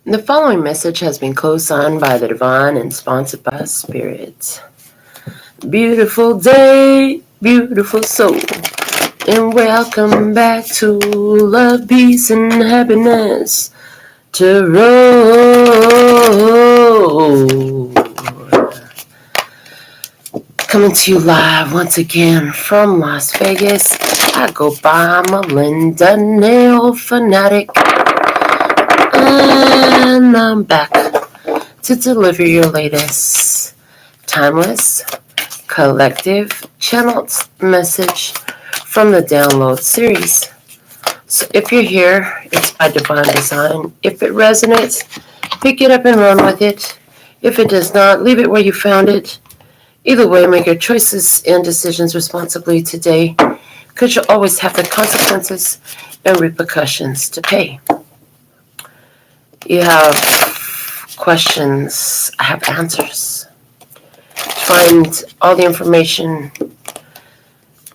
The following message has been co-signed by the Divine and sponsored by Spirit. Beautiful day, beautiful soul, and welcome back to Love, Peace, and Happiness Tarot. Coming to you live once again from Las Vegas. I go by Melinda NailFanatic. And I'm back to deliver your latest timeless, collective, channeled message from the download series. So if you're here, it's by divine design. If it resonates, pick it up and run with it. If it does not, leave it where you found it. Either way, make your choices and decisions responsibly today, because you'll always have the consequences and repercussions to pay. You have questions, I have answers. To find all the information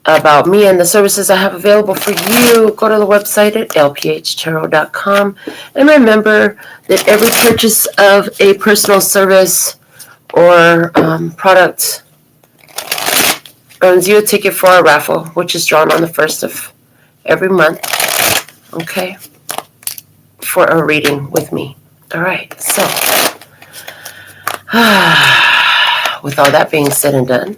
about me and the services I have available for you, go to the website at LPHtarot.com. And remember that every purchase of a personal service or product earns you a ticket for a raffle, which is drawn on the 1st of every month. Okay? For a reading with me. All right, so with all that being said and done,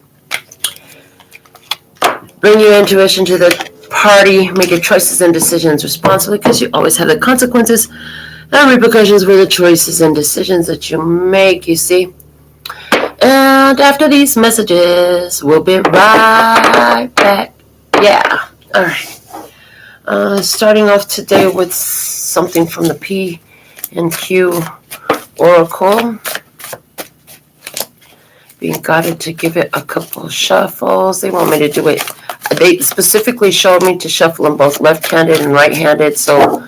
bring your intuition to the party, make your choices and decisions responsibly, because you always have the consequences and repercussions for the choices and decisions that you make, you see. And after these messages, we'll be right back. Yeah, all right. Starting off today with something from the P and Q Oracle. Being guided to give it a couple of shuffles. They want me to do it. They specifically showed me to shuffle them both left-handed and right-handed. So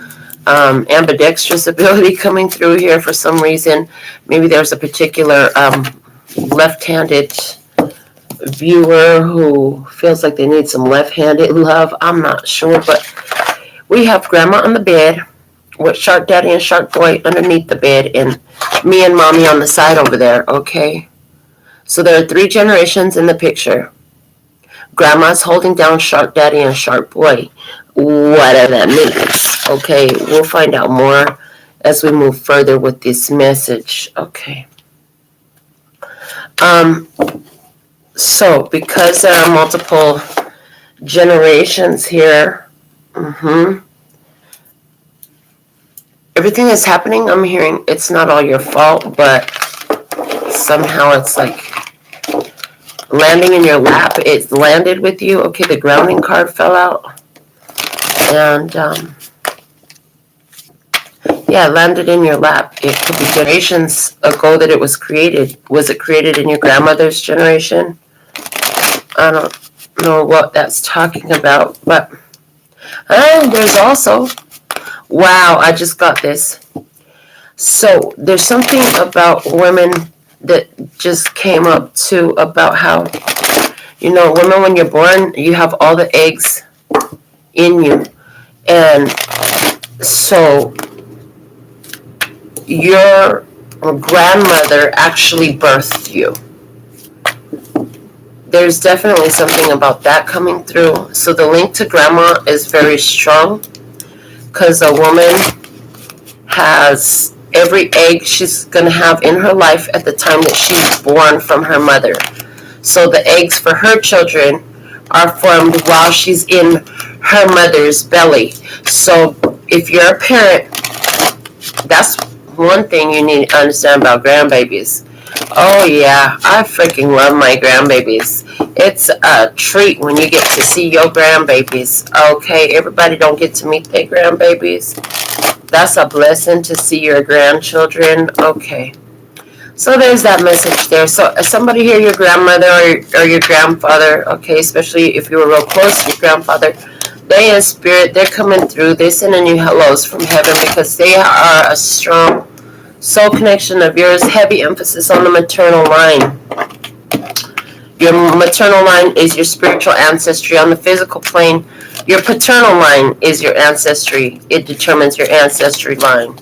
ambidextrous ability coming through here for some reason. Maybe there's a particular left-handed viewer who feels like they need some left-handed love. I'm not sure, but we have Grandma on the bed with Shark Daddy and Shark Boy underneath the bed, and me and Mommy on the side over there, okay? So there are 3 generations in the picture. Grandma's holding down Shark Daddy and Shark Boy, whatever that means, okay? We'll find out more as we move further with this message, okay? So because there are multiple generations here, everything that's happening, I'm hearing it's not all your fault, but somehow it's like landing in your lap. It landed with you. Okay, the grounding card fell out. And, yeah, it landed in your lap. It could be generations ago that it was created. Was it created in your grandmother's generation? I don't know what that's talking about, but there's also, wow, I just got this. So there's something about women that just came up too, about how, women, when you're born, you have all the eggs in you. And so your grandmother actually birthed you. There's definitely something about that coming through. So the link to grandma is very strong, because a woman has every egg she's going to have in her life at the time that she's born from her mother. So the eggs for her children are formed while she's in her mother's belly. So if you're a parent, that's one thing you need to understand about grandbabies. Oh yeah, I freaking love my grandbabies. It's a treat when you get to see your grandbabies. Okay, everybody don't get to meet their grandbabies. That's a blessing to see your grandchildren. Okay, so there's that message there. So somebody here, your grandmother or your grandfather, okay, especially if you were real close to your grandfather, they in spirit, they're coming through. They're sending you hellos from heaven, because they are a strong soul connection of yours. Heavy emphasis on the maternal line. Your maternal line is your spiritual ancestry on the physical plane. Your paternal line is your ancestry. It determines your ancestry line.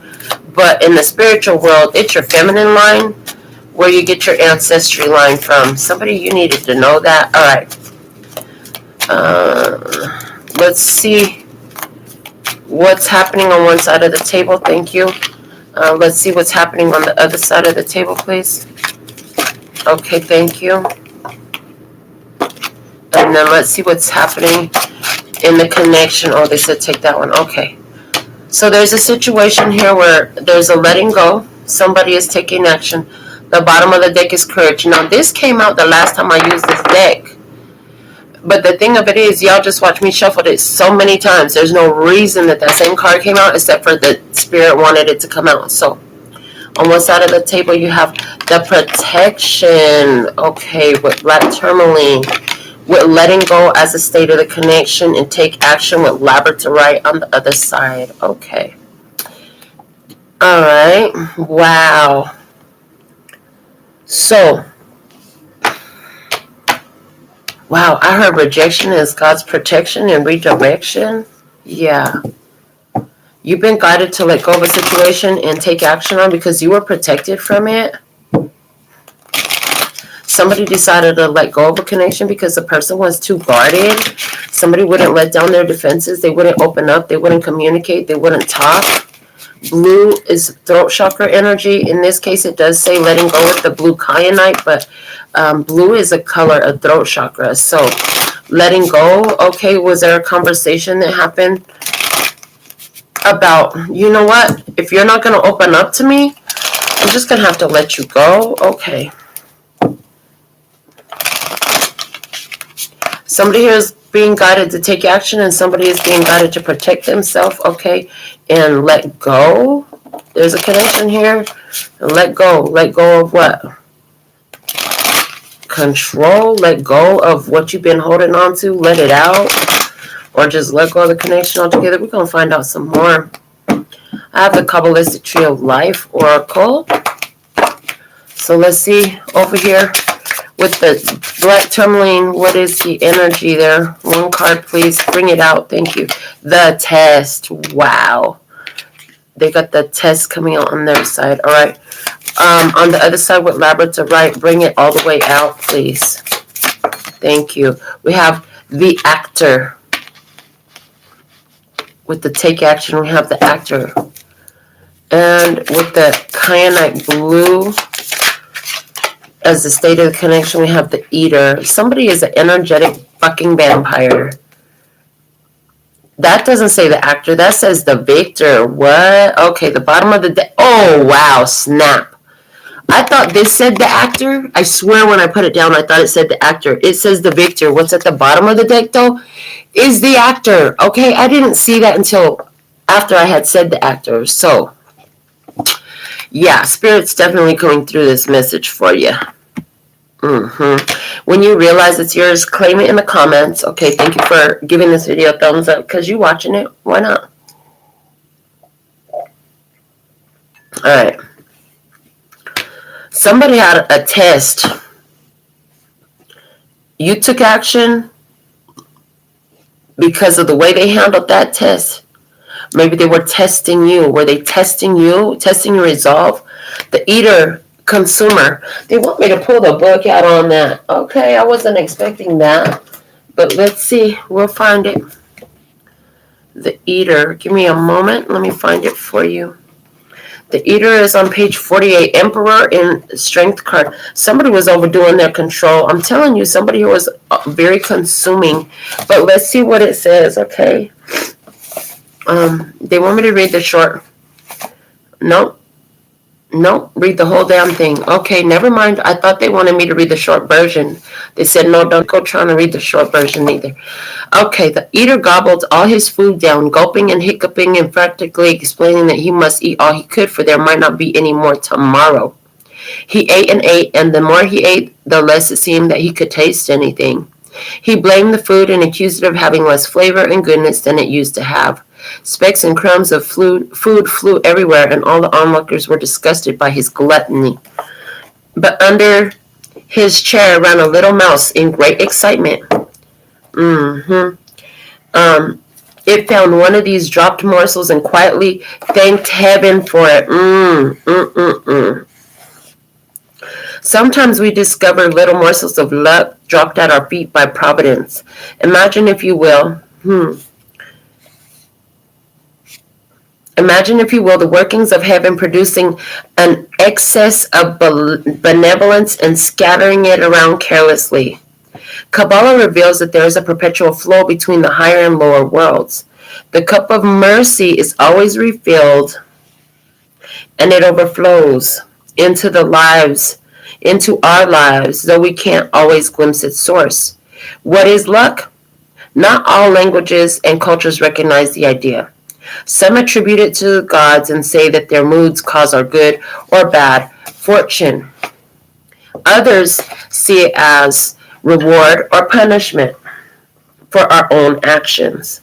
But in the spiritual world, it's your feminine line where you get your ancestry line from. Somebody, you needed to know that. All right. Let's see what's happening on one side of the table. Thank you. Let's see what's happening on the other side of the table, please. Okay, thank you. And then let's see what's happening in the connection. Oh, they said take that one. Okay. So there's a situation here where there's a letting go. Somebody is taking action. The bottom of the deck is courage. Now, this came out the last time I used this deck. But the thing of it is, y'all just watch me shuffle it so many times. There's no reason that same card came out except for the spirit wanted it to come out. So on one side of the table, you have the protection. Okay, with black tourmaline. With letting go as a state of the connection and take action with labradorite on the other side. Okay. All right. Wow. So, wow, I heard rejection is God's protection and redirection. Yeah. You've been guided to let go of a situation and take action on because you were protected from it. Somebody decided to let go of a connection because the person was too guarded. Somebody wouldn't let down their defenses. They wouldn't open up. They wouldn't communicate. They wouldn't talk. Blue is throat chakra energy. In this case, it does say letting go with the blue kyanite, but blue is a color of throat chakra. So letting go, okay, was there a conversation that happened about, you know what, if you're not going to open up to me, I'm just going to have to let you go? Okay. Somebody here is being guided to take action and somebody is being guided to protect themselves, okay, and let go. There's a connection here. Let go. Let go of what? Control. Let go of what you've been holding on to. Let it out. Or just let go of the connection altogether. We're going to find out some more. I have the Kabbalistic Tree of Life Oracle. So let's see over here. With the black tourmaline, what is the energy there? One card, please. Bring it out. Thank you. The test. Wow. They got the test coming out on their side. All right. On the other side with labradorite, bring it all the way out, please. Thank you. We have the actor. With the take action, we have the actor. And with the kyanite blue, as the state of the connection, we have the eater. Somebody is an energetic fucking vampire. That doesn't say the actor. That says the victor. What? Okay, the bottom of the deck. Oh, wow. Snap. I thought this said the actor. I swear when I put it down, I thought it said the actor. It says the victor. What's at the bottom of the deck, though, is the actor. Okay, I didn't see that until after I had said the actor. So, yeah, Spirit's definitely coming through this message for you. When you realize it's yours, claim it in the comments. Okay, thank you for giving this video a thumbs up because you're watching it. Why not? All right. Somebody had a test. You took action because of the way they handled that test. Maybe they were testing you. Were they testing you? Testing your resolve? The eater, consumer. They want me to pull the book out on that. Okay, I wasn't expecting that. But let's see. We'll find it. The eater. Give me a moment. Let me find it for you. The eater is on page 48. Emperor in strength card. Somebody was overdoing their control. I'm telling you, somebody who was very consuming. But let's see what it says, okay? They want me to read the short. Nope. Read the whole damn thing. Okay, never mind. I thought they wanted me to read the short version. They said, no, don't go trying to read the short version either. Okay, the eater gobbled all his food down, gulping and hiccuping and practically explaining that he must eat all he could, for there might not be any more tomorrow. He ate, and the more he ate, the less it seemed that he could taste anything. He blamed the food and accused it of having less flavor and goodness than it used to have. Specks and crumbs of food flew everywhere, and all the onlookers were disgusted by his gluttony. But under his chair ran a little mouse in great excitement. It found one of these dropped morsels and quietly thanked heaven for it. Sometimes we discover little morsels of luck dropped at our feet by providence. Imagine, if you will, Imagine, if you will, the workings of heaven producing an excess of benevolence and scattering it around carelessly. Kabbalah reveals that there is a perpetual flow between the higher and lower worlds. The cup of mercy is always refilled, and it overflows into our lives, though we can't always glimpse its source. What is luck? Not all languages and cultures recognize the idea. Some attribute it to the gods and say that their moods cause our good or bad fortune. Others see it as reward or punishment for our own actions.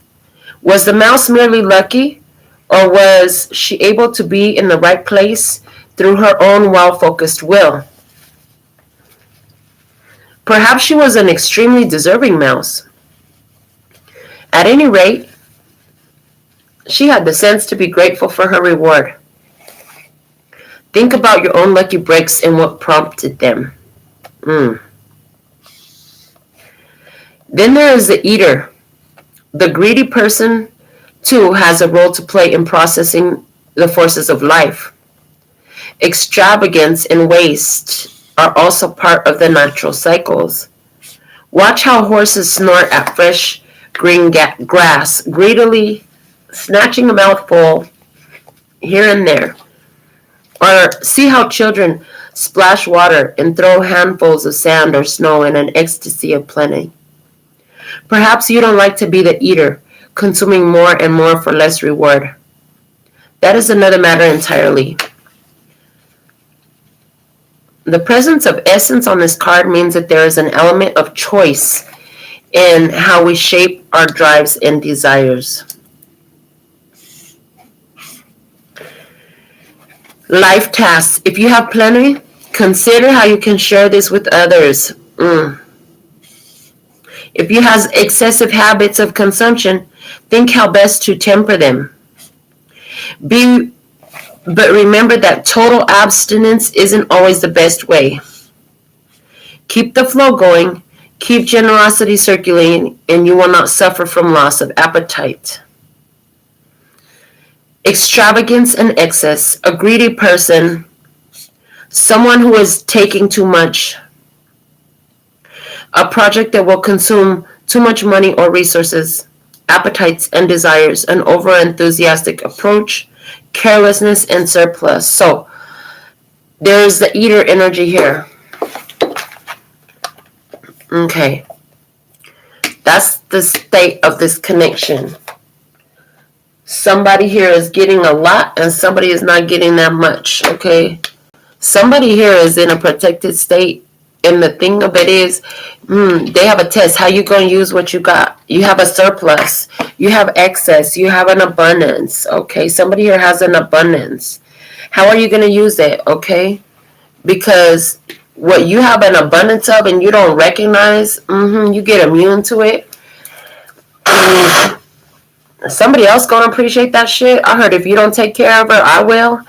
Was the mouse merely lucky, or was she able to be in the right place through her own well-focused will? Perhaps she was an extremely deserving mouse. At any rate, she had the sense to be grateful for her reward. Think about your own lucky breaks and what prompted them. Then there is the eater. The greedy person, too, has a role to play in processing the forces of life. Extravagance and waste are also part of the natural cycles. Watch how horses snort at fresh green grass, greedily snatching a mouthful here and there. Or see how children splash water and throw handfuls of sand or snow in an ecstasy of plenty. Perhaps you don't like to be the eater, consuming more and more for less reward. That is another matter entirely. The presence of essence on this card means that there is an element of choice in how we shape our drives and desires. Life tasks. If you have plenty, consider how you can share this with others. If you have excessive habits of consumption, think how best to temper them. But remember that total abstinence isn't always the best way. Keep the flow going, keep generosity circulating, and you will not suffer from loss of appetite. Extravagance and excess, a greedy person, someone who is taking too much, a project that will consume too much money or resources, appetites and desires, an over-enthusiastic approach, carelessness and surplus. So there's the eater energy here. Okay. That's the state of this connection. Somebody here is getting a lot and somebody is not getting that much, okay? Somebody here is in a protected state, and the thing of it is, they have a test. How you going to use what you got? You have a surplus. You have excess. You have an abundance, okay? Somebody here has an abundance. How are you going to use it, okay? Because what you have an abundance of and you don't recognize, you get immune to it. Somebody else going to appreciate that shit. I heard if you don't take care of her, I will.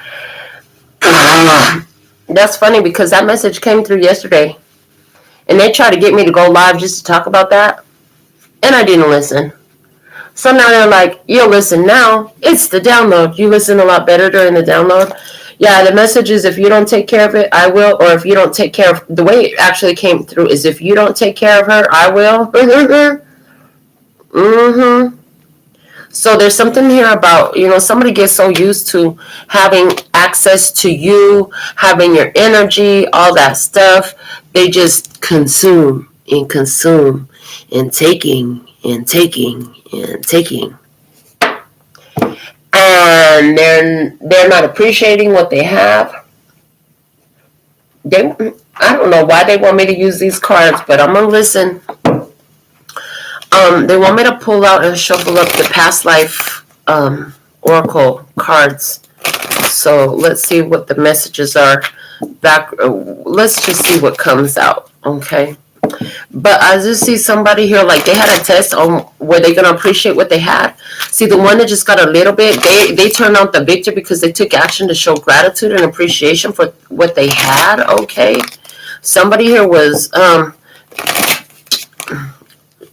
That's funny because that message came through yesterday. And they tried to get me to go live just to talk about that. And I didn't listen. So now they're like, you'll listen now. It's the download. You listen a lot better during the download. Yeah, the message is if you don't take care of it, I will. Or if you don't take care of... The way it actually came through is if you don't take care of her, I will. So there's something here about, somebody gets so used to having access to you, having your energy, all that stuff. They just consume and consume and taking and taking and taking. And they're not appreciating what they have. I don't know why they want me to use these cards, but I'm going to listen. They want me to pull out and shuffle up the past life oracle cards. So let's see what the messages are. Let's just see what comes out, okay? But I just see somebody here, like they had a test on where they're gonna appreciate what they had. See, the one that just got a little bit, they turned out the victor because they took action to show gratitude and appreciation for what they had. Okay, somebody here was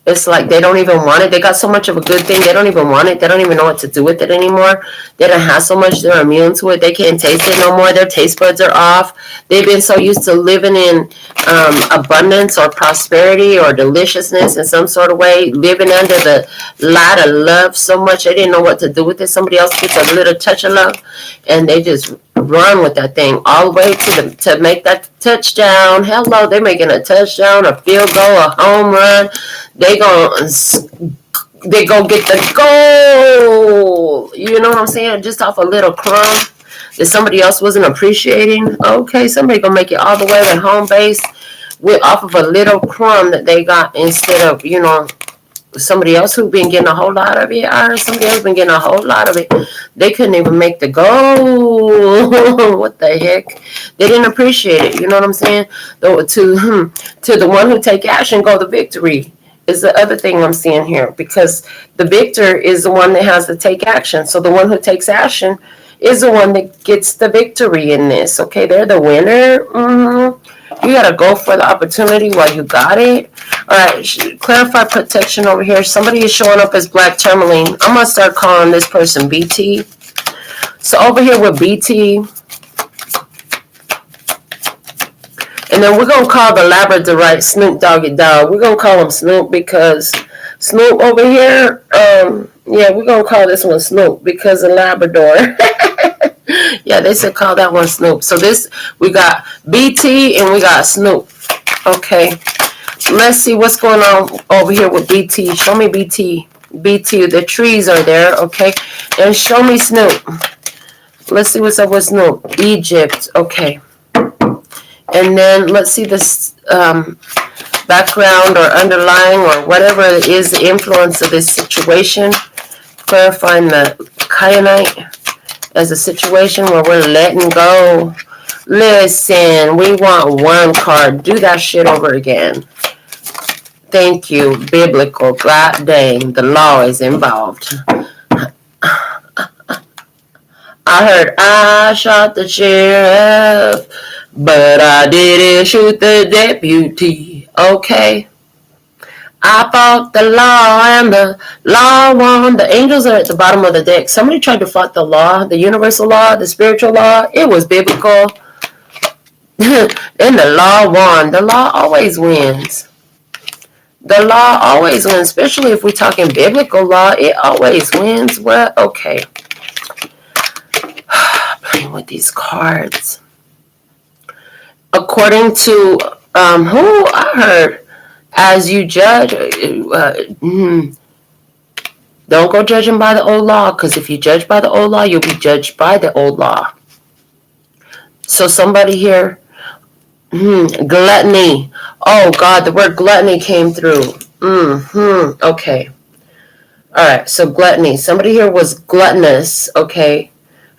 it's like they don't even want it. They got so much of a good thing, they don't even want it. They don't even know what to do with it anymore. They don't have so much, they're immune to it. They can't taste it no more. Their taste buds are off. They've been so used to living in abundance or prosperity or deliciousness in some sort of way, living under the light of love so much they didn't know what to do with it. Somebody else gets a little touch of love and they just run with that thing all the way to make that touchdown. Hello, they're making a touchdown, a field goal, a home run. They go get the goal. You know what I'm saying? Just off a little crumb that somebody else wasn't appreciating. Okay, somebody gonna make it all the way to home base with off of a little crumb that they got instead of, you know, somebody else who been getting a whole lot of it. I heard somebody else been getting a whole lot of it. They couldn't even make the goal. What the heck? They didn't appreciate it. You know what I'm saying? To the one who take action, go the victory is the other thing I'm seeing here, because the victor is the one that has to take action. So the one who takes action is the one that gets the victory in this. Okay, they're the winner. You got to go for the opportunity while you got it. All right, clarify protection over here. Somebody is showing up as black tourmaline. I'm going to start calling this person BT. So over here with BT, and then we're going to call the Labradorite Snoop Doggy Dog. We're going to call him Snoop because Snoop over here, yeah, we're going to call this one Snoop because of Labrador. Yeah, they said call that one Snoop. So this, we got BT and we got Snoop. Okay. Let's see what's going on over here with BT. Show me BT. BT, the trees are there, okay? And show me Snoop. Let's see what's up with Snoop. Egypt, okay. And then let's see this background or underlying or whatever it is, the influence of this situation. Clarifying the kyanite as a situation where we're letting go. Listen, we want one card. Do that shit over again. Thank you. Biblical. God dang, the law is involved. I heard I shot the sheriff, but I didn't shoot the deputy. Okay. I fought the law and the law won. The angels are at the bottom of the deck. Somebody tried to fight the law, the universal law, the spiritual law. It was biblical. And the law won. The law always wins. The law always wins, especially if we're talking biblical law. It always wins. Well, okay. Playing with these cards. According to who I heard, as you judge, don't go judging by the old law, because if you judge by the old law, you'll be judged by the old law. So somebody here, gluttony. Oh God, the word gluttony came through. Okay. All right, so gluttony. Somebody here was gluttonous, okay,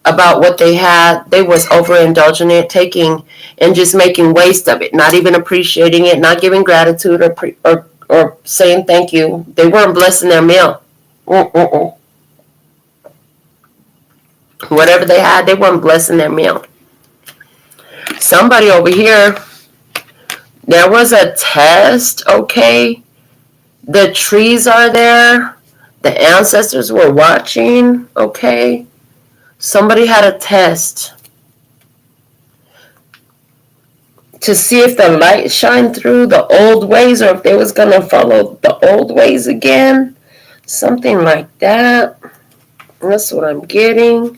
about what they had. They was overindulging it, taking and just making waste of it, not even appreciating it, not giving gratitude or saying thank you. They weren't blessing their meal. Whatever they had, they weren't blessing their meal. Somebody over here, there was a test, okay? The trees are there. The ancestors were watching, okay? Somebody had a test to see if the light shined through the old ways or if they was going to follow the old ways again. Something like that. That's what I'm getting.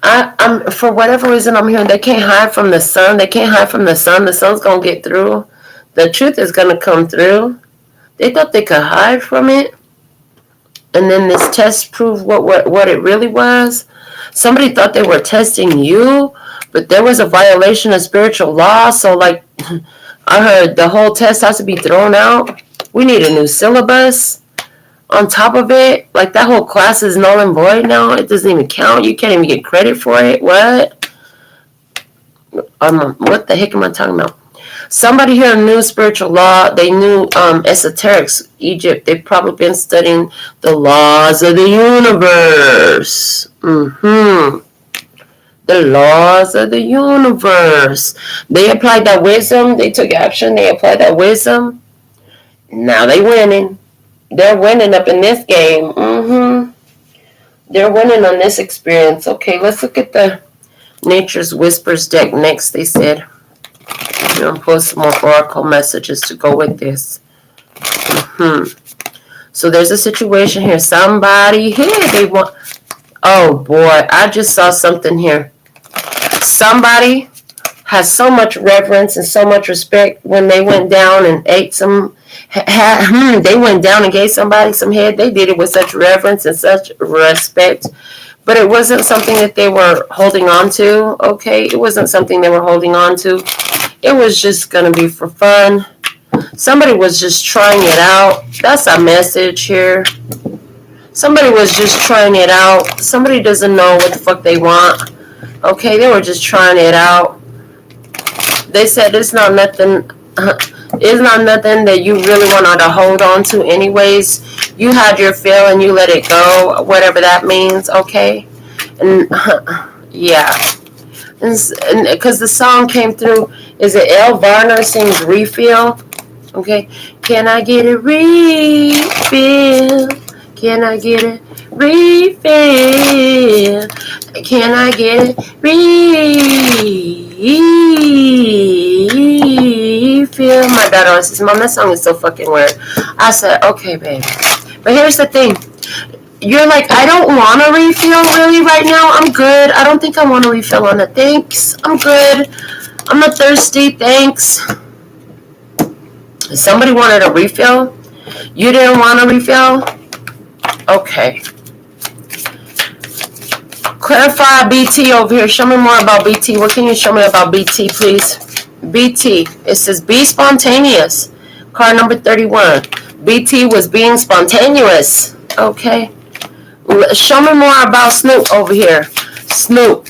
I'm for whatever reason I'm hearing they can't hide from the sun. They can't hide from the sun. The sun's going to get through. The truth is going to come through. They thought they could hide from it. And then this test proved what it really was. Somebody thought they were testing you, but there was a violation of spiritual law. So, like, I heard the whole test has to be thrown out. We need a new syllabus on top of it. Like, that whole class is null and void now. It doesn't even count. You can't even get credit for it. What? what the heck am I talking about? Somebody here knew spiritual law. They knew esoterics. Egypt. They've probably been studying the laws of the universe. The laws of the universe. They applied that wisdom. They took action. They applied that wisdom. Now they winning. They're winning up in this game. They're winning on this experience. Okay, let's look at the Nature's Whispers deck next. They said, I'm going to post some more oracle messages to go with this. So there's a situation here. Somebody here, they want... Oh, boy. I just saw something here. Somebody has so much reverence and so much respect when they went down and ate some... They went down and gave somebody some head. They did it with such reverence and such respect. But it wasn't something that they were holding on to, okay? It wasn't something they were holding on to. It was just going to be for fun. Somebody was just trying it out. That's a message here. Somebody was just trying it out. Somebody doesn't know what the fuck they want. Okay, they were just trying it out. They said it's not nothing... It's not nothing that you really want to hold on to anyways. You had your fill and you let it go, whatever that means, okay? And yeah. Because the song came through, is it Elle Varner sings Refill? Okay. Can I get a refill? Can I get a refill? Can I get a refill? My daughter says, Mom, that song is so fucking weird. I said, okay, babe. But here's the thing. You're like, I don't want to refill really right now. I'm good. I don't think I want to refill on it. Thanks. I'm good. I'm not thirsty. Thanks. Somebody wanted a refill? You didn't want a refill? Okay. Clarify BT over here. Show me more about BT. What can you show me about BT, please? BT. It says be spontaneous. Card number 31. BT was being spontaneous. Okay. Show me more about Snoop over here. Snoop.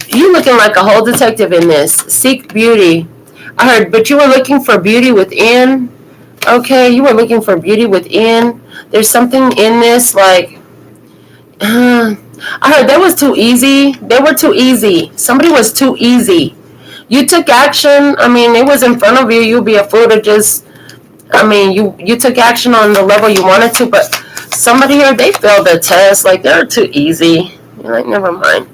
You looking like a whole detective in this. Seek beauty. I heard, but you were looking for beauty within. Okay, you were looking for beauty within. There's something in this, like... I heard that was too easy. They were too easy. Somebody was too easy. You took action. I mean, it was in front of you. You'd be a fool to just... I mean, you took action on the level you wanted to, but somebody here, they failed the test. Like, they're too easy. You're like, never mind.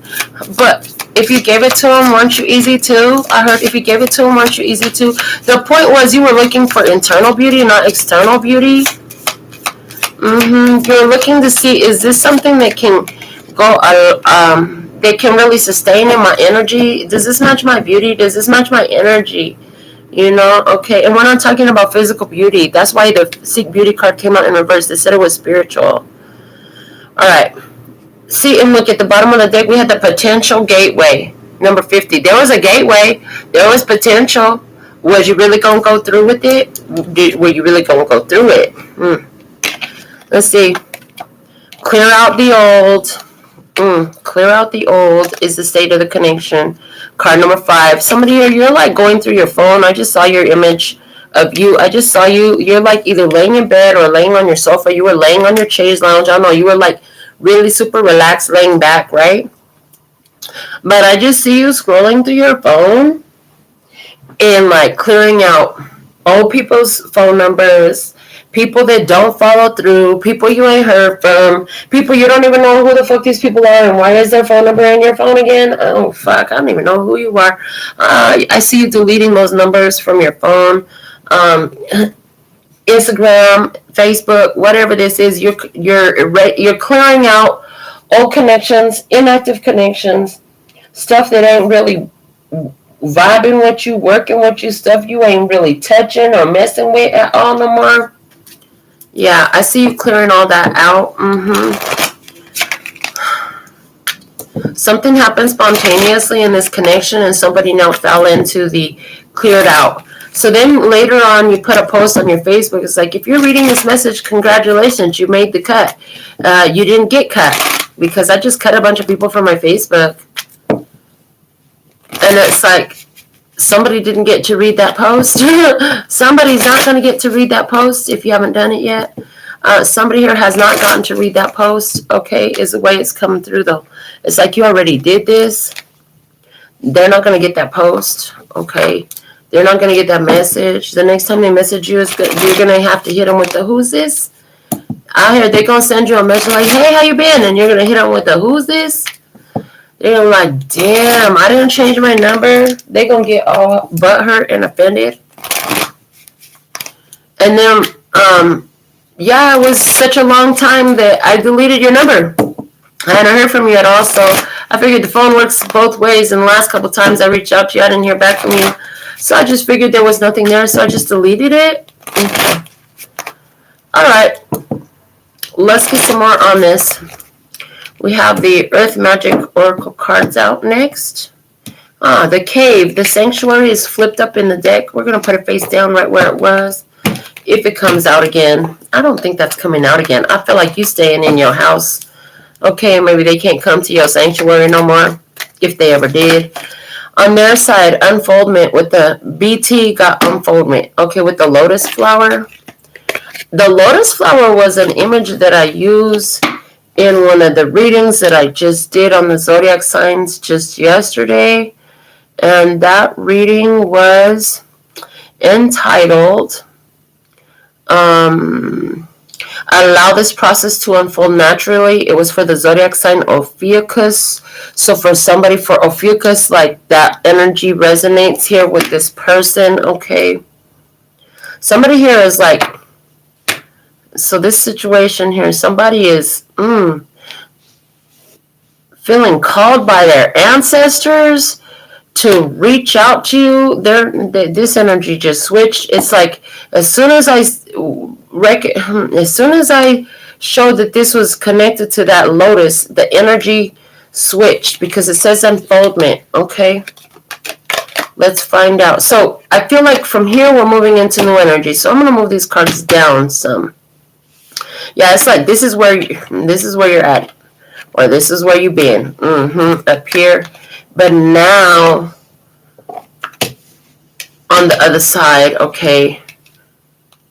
But if you gave it to them, weren't you easy too? I heard if you gave it to them, weren't you easy too? The point was you were looking for internal beauty, not external beauty. You're looking to see, is this something that can go, that can really sustain in my energy? Does this match my beauty? Does this match my energy? You know, okay. And we're not talking about physical beauty. That's why the Seek Beauty card came out in reverse. They said it was spiritual. All right. See, and look at the bottom of the deck. We had the potential gateway, number 50. There was a gateway. There was potential. Was you really going to go through with it? Were you really going to go through it? Let's see. Clear out the old. Clear out the old is the state of the connection. Card number 5. Somebody here, you're like going through your phone. I just saw your image of you. I just saw you. You're like either laying in bed or laying on your sofa. You were laying on your chaise lounge. I don't know. You were like really super relaxed, laying back, right? But I just see you scrolling through your phone and like clearing out old people's phone numbers, people that don't follow through, people you ain't heard from, people you don't even know who the fuck these people are and why is their phone number in your phone again? Oh, fuck, I don't even know who you are. I see you deleting those numbers from your phone. Instagram, Facebook, whatever this is, you're clearing out old connections, inactive connections, stuff that ain't really vibing with you, working with you, stuff you ain't really touching or messing with at all no more. Yeah, I see you clearing all that out. Something happened spontaneously in this connection and somebody now fell into the cleared out. So then later on, you put a post on your Facebook. It's like, if you're reading this message, congratulations, you made the cut. You didn't get cut because I just cut a bunch of people from my Facebook. And it's like, somebody didn't get to read that post. Somebody's not going to get to read that post if you haven't done it yet. Somebody here has not gotten to read that post, okay, is the way it's coming through, though. It's like you already did this. They're not going to get that post, okay? They're not going to get that message. The next time they message you, you're going to have to hit them with the, who's this? I hear they're going to send you a message like, hey, how you been? And you're going to hit them with the, who's this? They're like, damn, I didn't change my number. They're going to get all butthurt and offended. And then, yeah, it was such a long time that I deleted your number. I hadn't heard from you at all, so I figured the phone works both ways. And the last couple times I reached out to you, I didn't hear back from you. So I just figured there was nothing there, so I just deleted it. Okay. All right. Let's get some more on this. We have the Earth Magic Oracle cards out next. The cave, the sanctuary is flipped up in the deck. We're going to put it face down right where it was. If it comes out again. I don't think that's coming out again. I feel like you staying in your house. Okay, maybe they can't come to your sanctuary no more, if they ever did. On their side, unfoldment with the BT got unfoldment. Okay, with the lotus flower. The lotus flower was an image that I used in one of the readings that I just did on the zodiac signs just yesterday. And that reading was entitled, Allow this process to unfold naturally. It was for the zodiac sign Ophiuchus. So for somebody, for Ophiuchus, like that energy resonates here with this person, okay? Somebody here is like, so this situation here, somebody is feeling called by their ancestors to reach out to you. This energy just switched. It's like as soon as I showed that this was connected to that lotus, the energy switched because it says unfoldment. Okay, let's find out. So I feel like from here we're moving into new energy. So I'm gonna move these cards down some. Yeah, it's like this is where you're at, or this is where you've been. Up here. But now, on the other side, okay.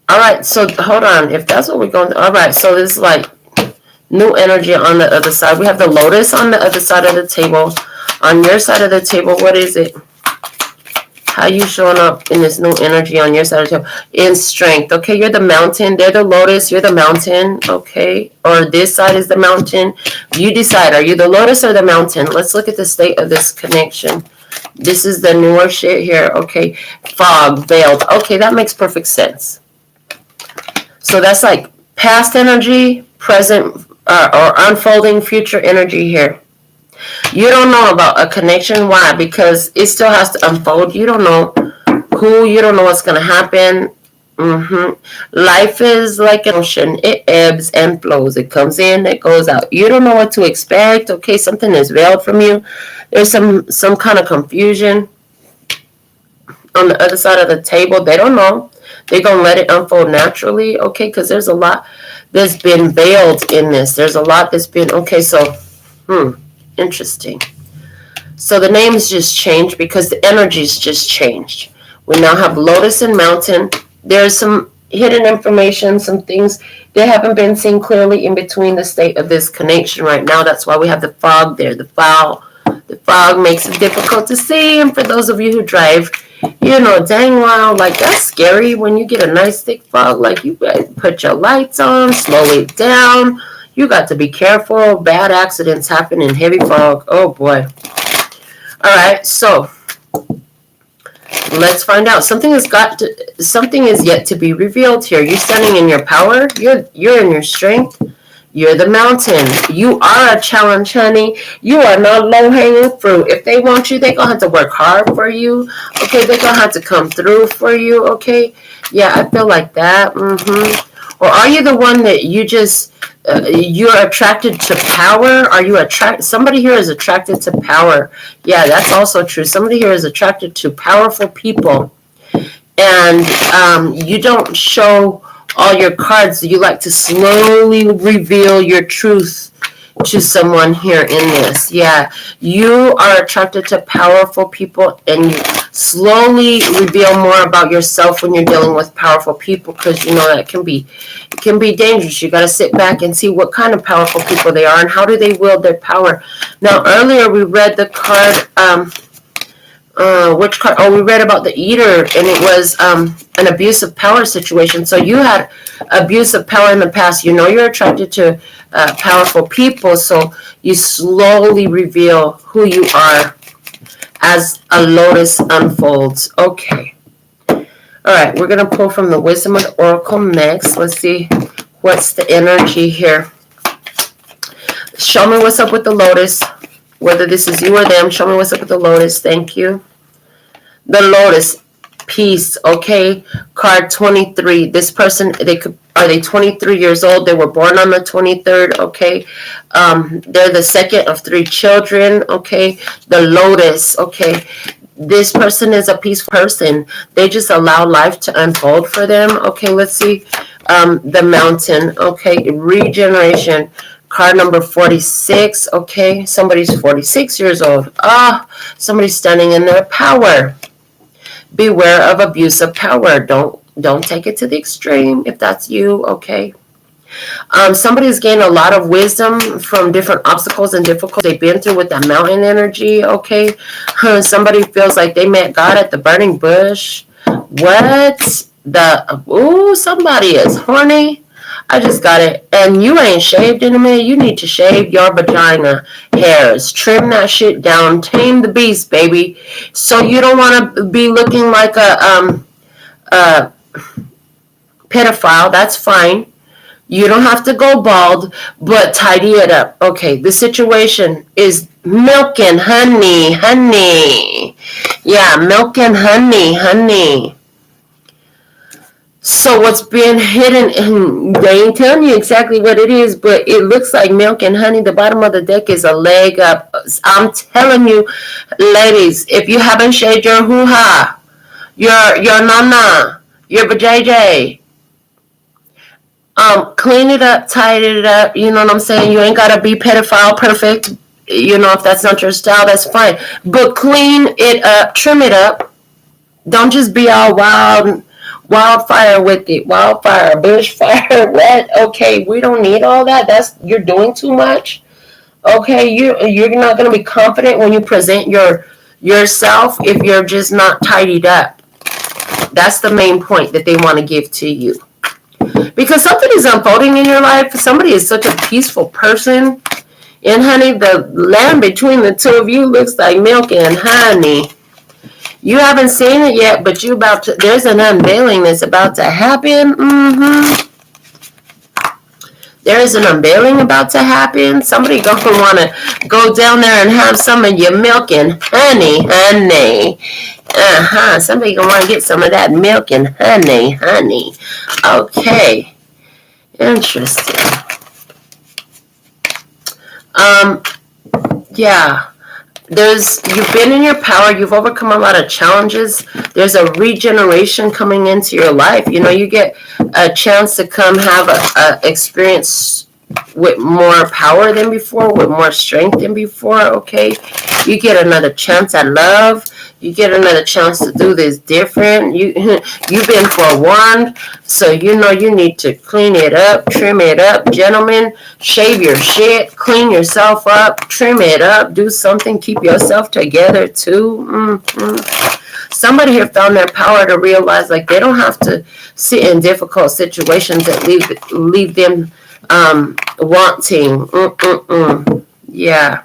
All right, so hold on. If that's what we're going to, all right, so this is like new energy on the other side. We have the lotus on the other side of the table. On your side of the table, what is it? How you showing up in this new energy on your side of the table? In strength, okay? You're the mountain. They're the lotus. You're the mountain, okay? Or this side is the mountain. You decide. Are you the lotus or the mountain? Let's look at the state of this connection. This is the newer shit here, okay? Fog, veiled. Okay, that makes perfect sense. So that's like past energy, present, or unfolding future energy here. You don't know about a connection. Why? Because it still has to unfold. You don't know who. You don't know what's going to happen. Life is like an ocean. It ebbs and flows. It comes in, it goes out. You don't know what to expect. Okay, something is veiled from you. There's some kind of confusion on the other side of the table. They don't know. They're going to let it unfold naturally. Okay, because there's a lot that's been veiled in this. There's a lot that's been, okay, so, interesting. So the names just changed because the energies just changed. We now have Lotus and Mountain. There's some hidden information, some things that haven't been seen clearly in between the state of this connection right now. That's why we have the fog there. The fog makes it difficult to see. And for those of you who drive, you know, dang wow, like that's scary when you get a nice thick fog. Like you put your lights on, slow it down. You got to be careful. Bad accidents happen in heavy fog. Oh boy. All right, so let's find out. Something is yet to be revealed here. You're standing in your power. You're in your strength. You're the mountain. You are a challenge, honey. You are not low-hanging fruit. If they want you, they're going to have to work hard for you. Okay, they're going to have to come through for you. Okay, yeah, I feel like that. Or are you the one that you just, you're attracted to power? Are you somebody here is attracted to power. Yeah, that's also true. Somebody here is attracted to powerful people. And you don't show all your cards. You like to slowly reveal your truth to someone here in this. Yeah, you are attracted to powerful people, and you slowly reveal more about yourself when you're dealing with powerful people, because you know that it can be dangerous. You got to sit back and see what kind of powerful people they are and how do they wield their power. Now, earlier we read the card. Which card? Oh, we read about the Eater, and it was an abuse of power situation. So you had abuse of power in the past. You know you're attracted to powerful people, so you slowly reveal who you are as a lotus unfolds. Okay. All right, we're going to pull from the Wisdom of the Oracle next. Let's see what's the energy here. Show me what's up with the Lotus. Whether this is you or them, show me what's up with the Lotus. Thank you. The Lotus, peace, okay? Card 23. This person, are they 23 years old? They were born on the 23rd, okay? They're the second of 3 children, okay? The Lotus, okay? This person is a peaceful person. They just allow life to unfold for them. Okay, let's see. The Mountain, okay? Regeneration. Card number 46, okay? Somebody's 46 years old. Somebody's standing in their power. Beware of abuse of power. Don't take it to the extreme if that's you, okay? Somebody's gained a lot of wisdom from different obstacles and difficulties they've been through with that mountain energy, okay? Somebody feels like they met God at the burning bush. What? Somebody is horny. I just got it. And you ain't shaved in a minute. You need to shave your vagina hairs. Trim that shit down. Tame the beast, baby. So you don't want to be looking like a pedophile. That's fine. You don't have to go bald, but tidy it up. Okay, the situation is milk and honey. Honey. Yeah, milk and honey. So what's being hidden, and they ain't telling you exactly what it is, but it looks like milk and honey. The bottom of the deck is a leg up. I'm telling you, ladies, if you haven't shaved your hoo-ha, your nana, your vajayjay, clean it up, tidy it up. You know what I'm saying? You ain't got to be pedophile perfect. You know, if that's not your style, that's fine. But clean it up, trim it up. Don't just be all wildfire with it. Wildfire, bushfire, what? Okay, we don't need all that. You're doing too much. Okay, you're not going to be confident when you present yourself if you're just not tidied up. That's the main point that they want to give to you. Because something is unfolding in your life. Somebody is such a peaceful person. And honey, the land between the two of you looks like milk and honey. You haven't seen it yet, but there's an unveiling that's about to happen. There is an unveiling about to happen. Somebody gonna want to go down there and have some of your milk and honey. Somebody gonna want to get some of that milk and honey. Okay. Interesting. Yeah. You've been in your power. You've overcome a lot of challenges. There's a regeneration coming into your life. You know, you get a chance to come have a experience with more power than before, with more strength than before, okay? You get another chance at love. You get another chance to do this different. You've been forewarned, so you know you need to clean it up, trim it up. Gentlemen, shave your shit, clean yourself up, trim it up, do something, keep yourself together too. Somebody here found their power to realize like they don't have to sit in difficult situations that leave them wanting. Yeah.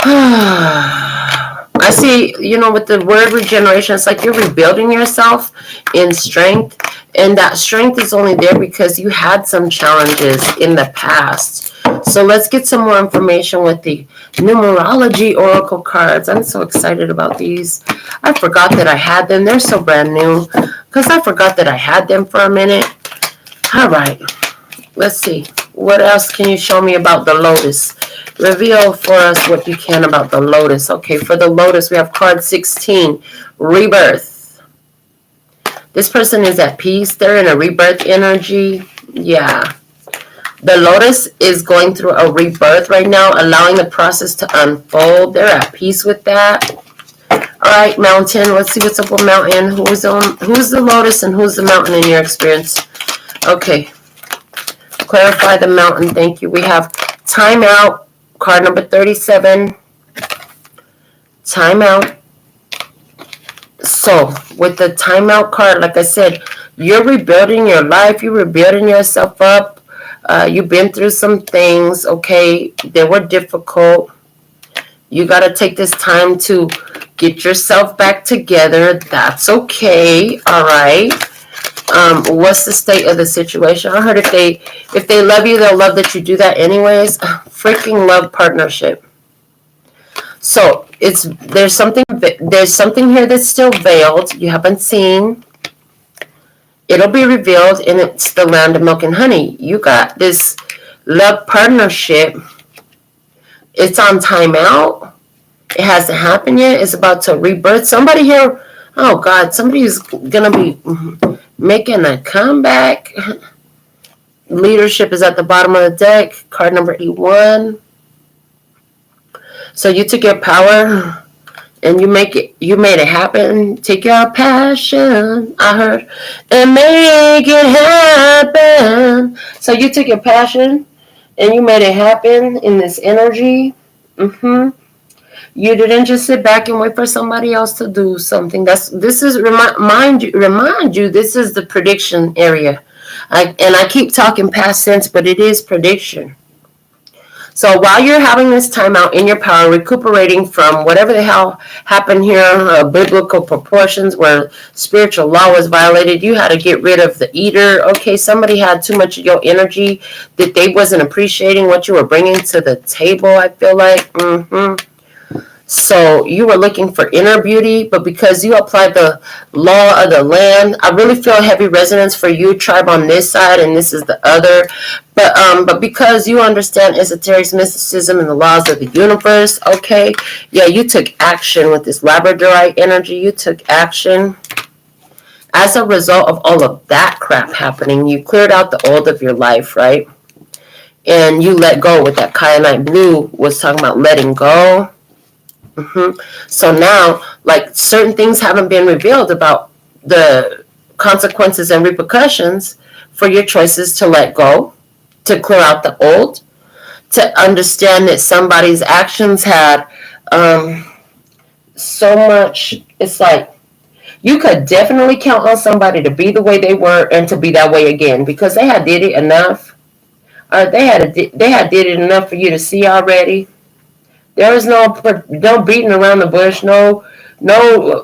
I see, you know, with the word regeneration, it's like you're rebuilding yourself in strength. And that strength is only there because you had some challenges in the past. So let's get some more information with the numerology oracle cards. I'm so excited about these. I forgot that I had them. They're so brand new because I forgot that I had them for a minute. All right. Let's see. What else can you show me about the Lotus? Reveal for us what you can about the Lotus. Okay, for the Lotus, we have card 16, Rebirth. This person is at peace. They're in a rebirth energy. Yeah. The Lotus is going through a rebirth right now, allowing the process to unfold. They're at peace with that. All right, Mountain. Let's see what's up with Mountain. Who's the Lotus and who's the Mountain in your experience? Okay. Clarify the Mountain. Thank you. We have Timeout, card number 37. Timeout. So, with the Timeout card, like I said, you're rebuilding your life. You're rebuilding yourself up. You've been through some things, okay? They were difficult. You got to take this time to get yourself back together. That's okay, all right? What's the state of the situation? I heard if they love you, they'll love that you do that anyways. Freaking love partnership. So there's something here that's still veiled. You haven't seen. It'll be revealed, and it's the land of milk and honey. You got this love partnership. It's on timeout. It hasn't happened yet. It's about to rebirth. Somebody here, oh God, somebody's gonna be making a comeback. Leadership is at the bottom of the deck. Card number 81. So you took your power and you made it happen. Take your passion, I heard, and make it happen. So you took your passion and you made it happen in this energy. You didn't just sit back and wait for somebody else to do something. Remind you, this is the prediction area. I keep talking past tense, but it is prediction. So while you're having this time out in your power, recuperating from whatever the hell happened here, biblical proportions where spiritual law was violated, you had to get rid of the eater. Okay, somebody had too much of your energy that they wasn't appreciating what you were bringing to the table, I feel like. So you were looking for inner beauty, but because you applied the law of the land, I really feel heavy resonance for you, tribe on this side, and this is the other. But because you understand esoteric mysticism and the laws of the universe, okay, yeah, you took action with this Labradorite energy. You took action. As a result of all of that crap happening, you cleared out the old of your life, right? And you let go with that Kyanite Blue was talking about letting go. So now, like, certain things haven't been revealed about the consequences and repercussions for your choices to let go, to clear out the old, to understand that somebody's actions had so much. It's like you could definitely count on somebody to be the way they were and to be that way again, because they had did it enough. They had did it enough for you to see already. There was no beating around the bush, no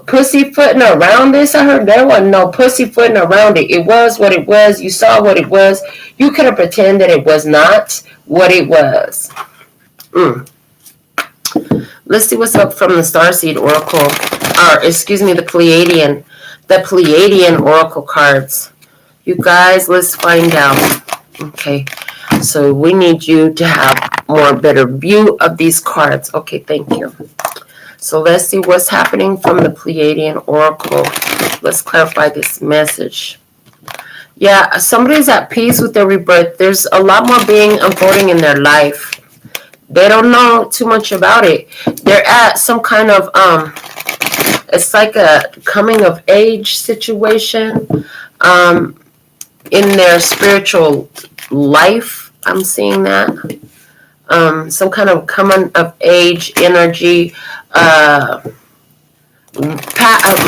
pussyfooting around this. I heard there wasn't no pussyfooting around it. It was what it was. You saw what it was. You could have pretended that it was not what it was. Let's see what's up from the Starseed Oracle. The Pleiadian. The Pleiadian Oracle cards. You guys, let's find out. Okay. So we need you to have better view of these cards. Okay, thank you. So let's see what's happening from the Pleiadian Oracle. Let's clarify this message. Yeah, somebody's at peace with their rebirth. There's a lot more being unfolding in their life. They don't know too much about it. They're at some kind of, it's like a coming of age situation in their spiritual life. I'm seeing that. Some kind of coming of age energy.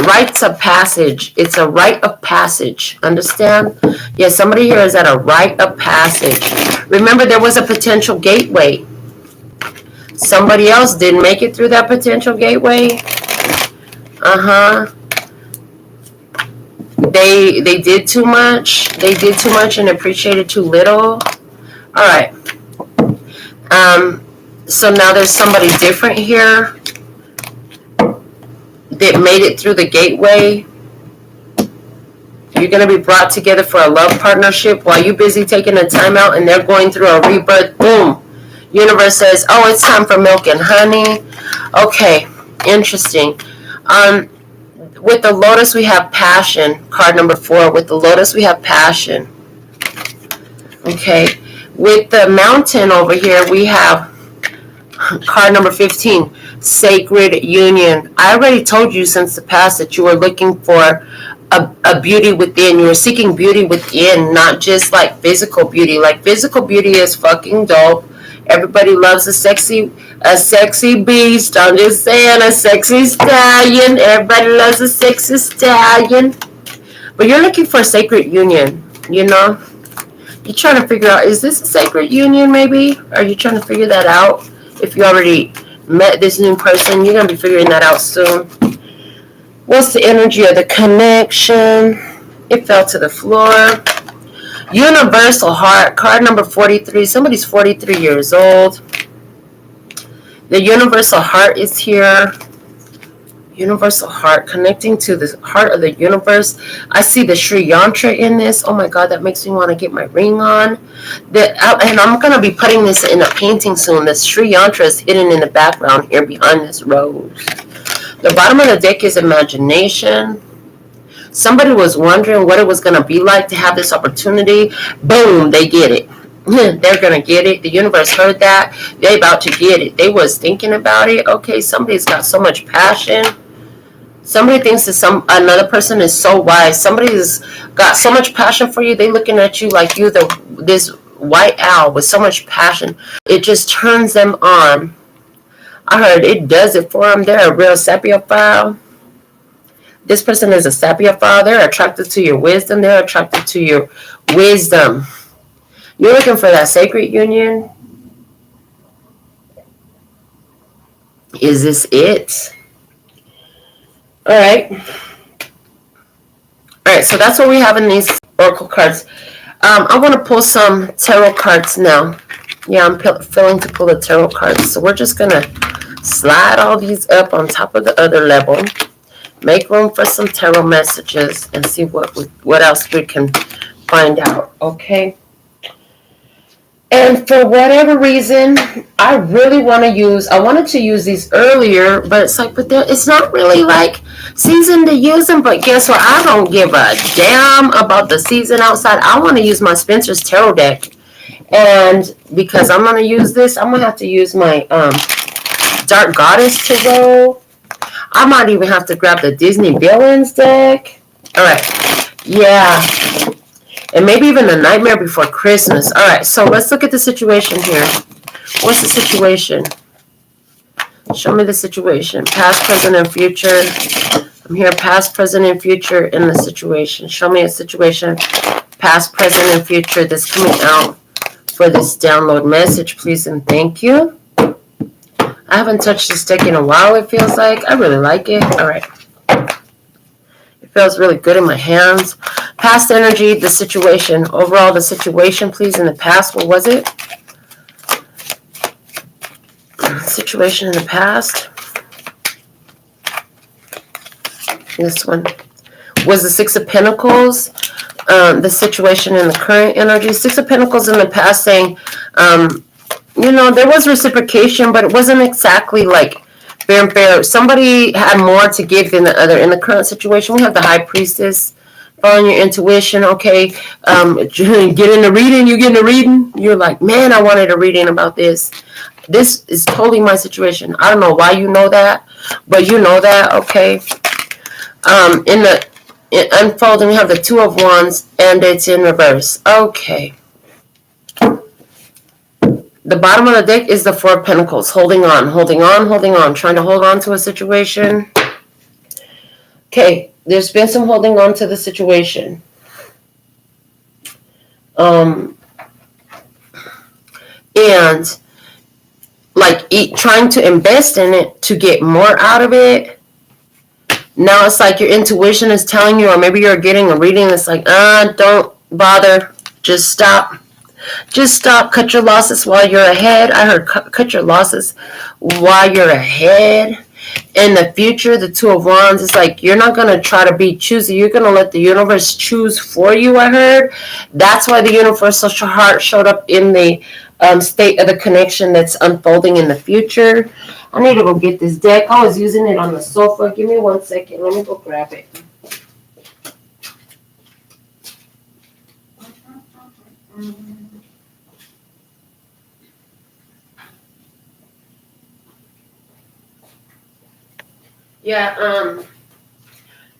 Rites of passage. It's a rite of passage. Understand? Yeah, somebody here is at a rite of passage. Remember, there was a potential gateway. Somebody else didn't make it through that potential gateway. They did too much. They did too much and appreciated too little. All right. So now there's somebody different here that made it through the gateway. You're going to be brought together for a love partnership while you're busy taking a time out and they're going through a rebirth. Boom. Universe says, oh, it's time for milk and honey. Okay. Interesting. With the Lotus, we have passion. Card number 4. With the Lotus, we have passion. Okay. With the mountain over here, we have card number 15, Sacred Union. I already told you since the past that you were looking for a beauty within. You were seeking beauty within, not just like physical beauty. Like physical beauty is fucking dope. Everybody loves a sexy beast. I'm just saying, a sexy stallion. Everybody loves a sexy stallion. But you're looking for a sacred union, you know? You're trying to figure out, is this a sacred union maybe? Are you trying to figure that out? If you already met this new person, you're going to be figuring that out soon. What's the energy of the connection? It fell to the floor. Universal Heart, card number 43. Somebody's 43 years old. The Universal Heart is here. Universal Heart, connecting to the heart of the universe. I see the Sri Yantra in this. Oh my God, that makes me want to get my ring on. And I'm going to be putting this in a painting soon. The Sri Yantra is hidden in the background here behind this rose. The bottom of the deck is imagination. Somebody was wondering what it was going to be like to have this opportunity. Boom, they get it. They're going to get it. The universe heard that. They're about to get it. They was thinking about it. Okay, somebody's got so much passion. Somebody thinks that another person is so wise. Somebody's got so much passion for you. They looking at you like you, this white owl with so much passion. It just turns them on. I heard it does it for them. They're a real sapiophile. This person is a sapiophile. They're attracted to your wisdom. They're attracted to your wisdom. You're looking for that sacred union. Is this it? All right. All right, so that's what we have in these oracle cards. I want to pull some tarot cards now. Yeah, I'm feeling to pull the tarot cards. So we're just going to slide all these up on top of the other level. Make room for some tarot messages and see what else we can find out, okay? And for whatever reason, I really want to I wanted to use these earlier, but it's like, it's not really like season to use them. But guess what? I don't give a damn about the season outside. I want to use my Spencer's Tarot deck. And because I'm going to use this, I'm going to have to use my Dark Goddess Tarot. I might even have to grab the Disney Villains deck. All right. Yeah. And maybe even a Nightmare Before Christmas. All right, so let's look at the situation here. What's the situation? Show me the situation. Past, present, and future. I'm here, past, present, and future in the situation. Show me a situation. Past, present, and future that's coming out for this download message, please and thank you. I haven't touched this deck in a while, it feels like. I really like it. All right. Feels really good in my hands. Past energy, the situation. Overall, the situation, please, in the past. What was it? Situation in the past. This one was the Six of Pentacles. The situation in the current energy. Six of Pentacles in the past saying, there was reciprocation, but it wasn't exactly like fair and fair. Somebody had more to give than the other. In the current situation, we have the High Priestess. Following your intuition, okay. Get in the reading, you get in the reading. You're like, man, I wanted a reading about this. This is totally my situation. I don't know why you know that, but you know that, okay. In unfolding, we have the Two of Wands, and it's in reverse. Okay. The bottom of the deck is the Four of Pentacles. Holding on, holding on, holding on. Trying to hold on to a situation. Okay, there's been some holding on to the situation. And like trying to invest in it to get more out of it. Now it's like your intuition is telling you, or maybe you're getting a reading that's like, don't bother. Just stop. Just stop. Cut your losses while you're ahead. I heard cut your losses while you're ahead. In the future, the Two of Wands is like you're not going to try to be choosy. You're going to let the universe choose for you, I heard. That's why the universal heart showed up in the state of the connection that's unfolding in the future. I need to go get this deck. I was using it on the sofa. Give me 1 second. Let me go grab it. Yeah,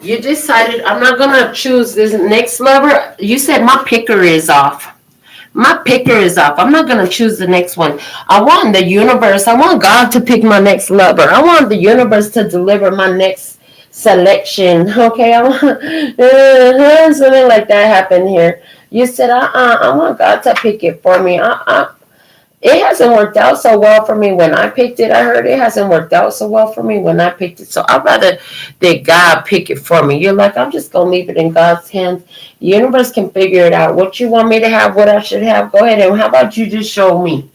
you decided I'm not gonna choose this next lover. You said my picker is off. My picker is off. I'm not gonna choose the next one. I want the universe. I want God to pick my next lover. I want the universe to deliver my next selection. Okay, I want something like that happen here. You said I want God to pick it for me. It hasn't worked out so well for me when I picked it. I heard it hasn't worked out so well for me when I picked it. So I'd rather that God pick it for me. You're like, I'm just going to leave it in God's hands. The universe can figure it out. What you want me to have, what I should have, go ahead. And how about you just show me?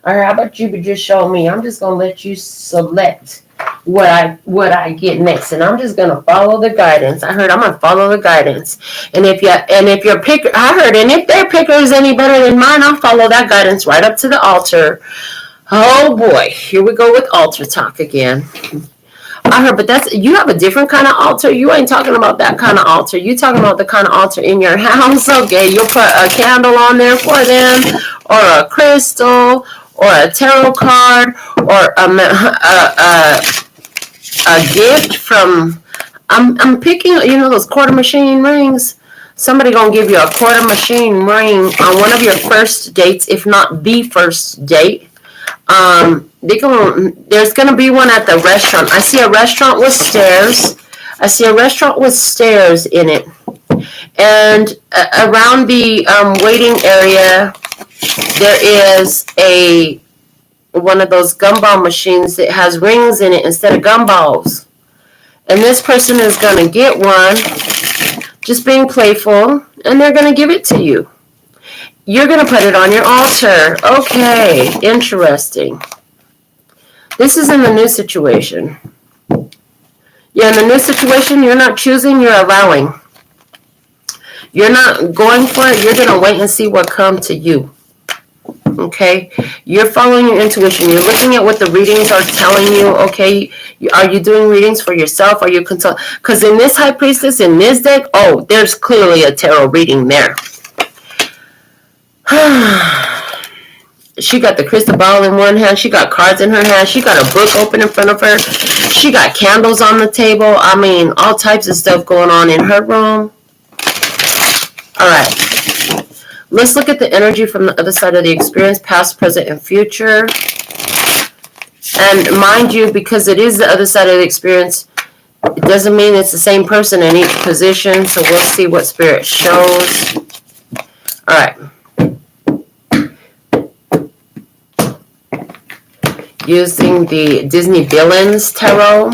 Or how about you just show me? I'm just going to let you select what I get next, and I'm just gonna follow the guidance. I heard I'm gonna follow the guidance, and if your picker, I heard, and if their picker is any better than mine, I'll follow that guidance right up to the altar. Oh boy, here we go with altar talk again. I heard, but you have a different kind of altar. You ain't talking about that kind of altar. You talking about the kind of altar in your house. Okay, you'll put a candle on there for them, or a crystal, or a tarot card, or a gift from. I'm picking. Those quarter machine rings. Somebody gonna give you a quarter machine ring on one of your first dates, if not the first date. There's gonna be one at the restaurant. I see a restaurant with stairs. I see a restaurant with stairs in it, and around the waiting area, there is one of those gumball machines that has rings in it instead of gumballs. And this person is gonna get one, just being playful, and they're gonna give it to you. You're going to put it on your altar. Okay, interesting. This is in the new situation. Yeah, in the new situation, you're not choosing, you're allowing. You're not going for it. You're going to wait and see what comes to you. Okay? You're following your intuition. You're looking at what the readings are telling you. Okay? Are you doing readings for yourself? Are you consult? Because in this High Priestess, in this deck, there's clearly a tarot reading there. She got the crystal ball in one hand. She got cards in her hand. She got a book open in front of her. She got candles on the table. I mean, all types of stuff going on in her room. All right. Let's look at the energy from the other side of the experience, past, present, and future. And mind you, because it is the other side of the experience, it doesn't mean it's the same person in each position. So we'll see what Spirit shows. All right. Using the Disney Villains Tarot.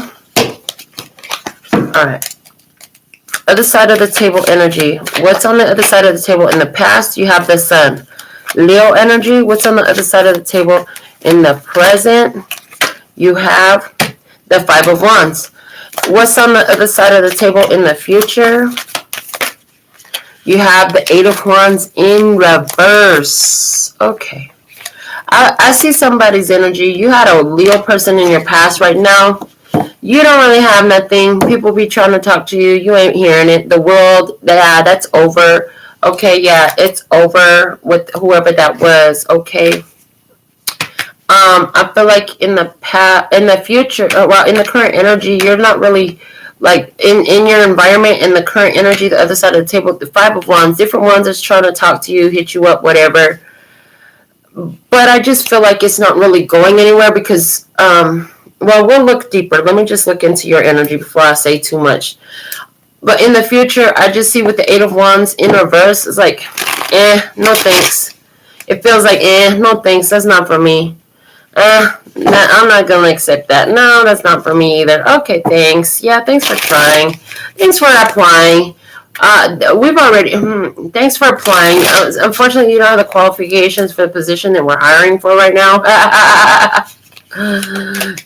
Alright. Other side of the table energy. What's on the other side of the table? In the past, you have the Sun. Leo energy. What's on the other side of the table? In the present, you have the Five of Wands. What's on the other side of the table in the future? You have the Eight of Wands in reverse. Okay. I see somebody's energy. You had a Leo person in your past right now. You don't really have nothing. People be trying to talk to you. You ain't hearing it. The world, that's over. Okay, yeah, it's over with whoever that was. Okay. I feel like in the future, in the current energy, you're not really like in your environment, in the current energy, the other side of the table, the Five of Wands, different ones that's trying to talk to you, hit you up, whatever. But I just feel like it's not really going anywhere because, we'll look deeper. Let me just look into your energy before I say too much. But in the future, I just see with the Eight of Wands in reverse, it's like, no thanks. It feels like, no thanks, that's not for me. I'm not going to accept that. No, that's not for me either. Okay, thanks. Yeah, thanks for trying. Thanks for applying. We've already, thanks for applying. Unfortunately, you don't have the qualifications for the position that we're hiring for right now.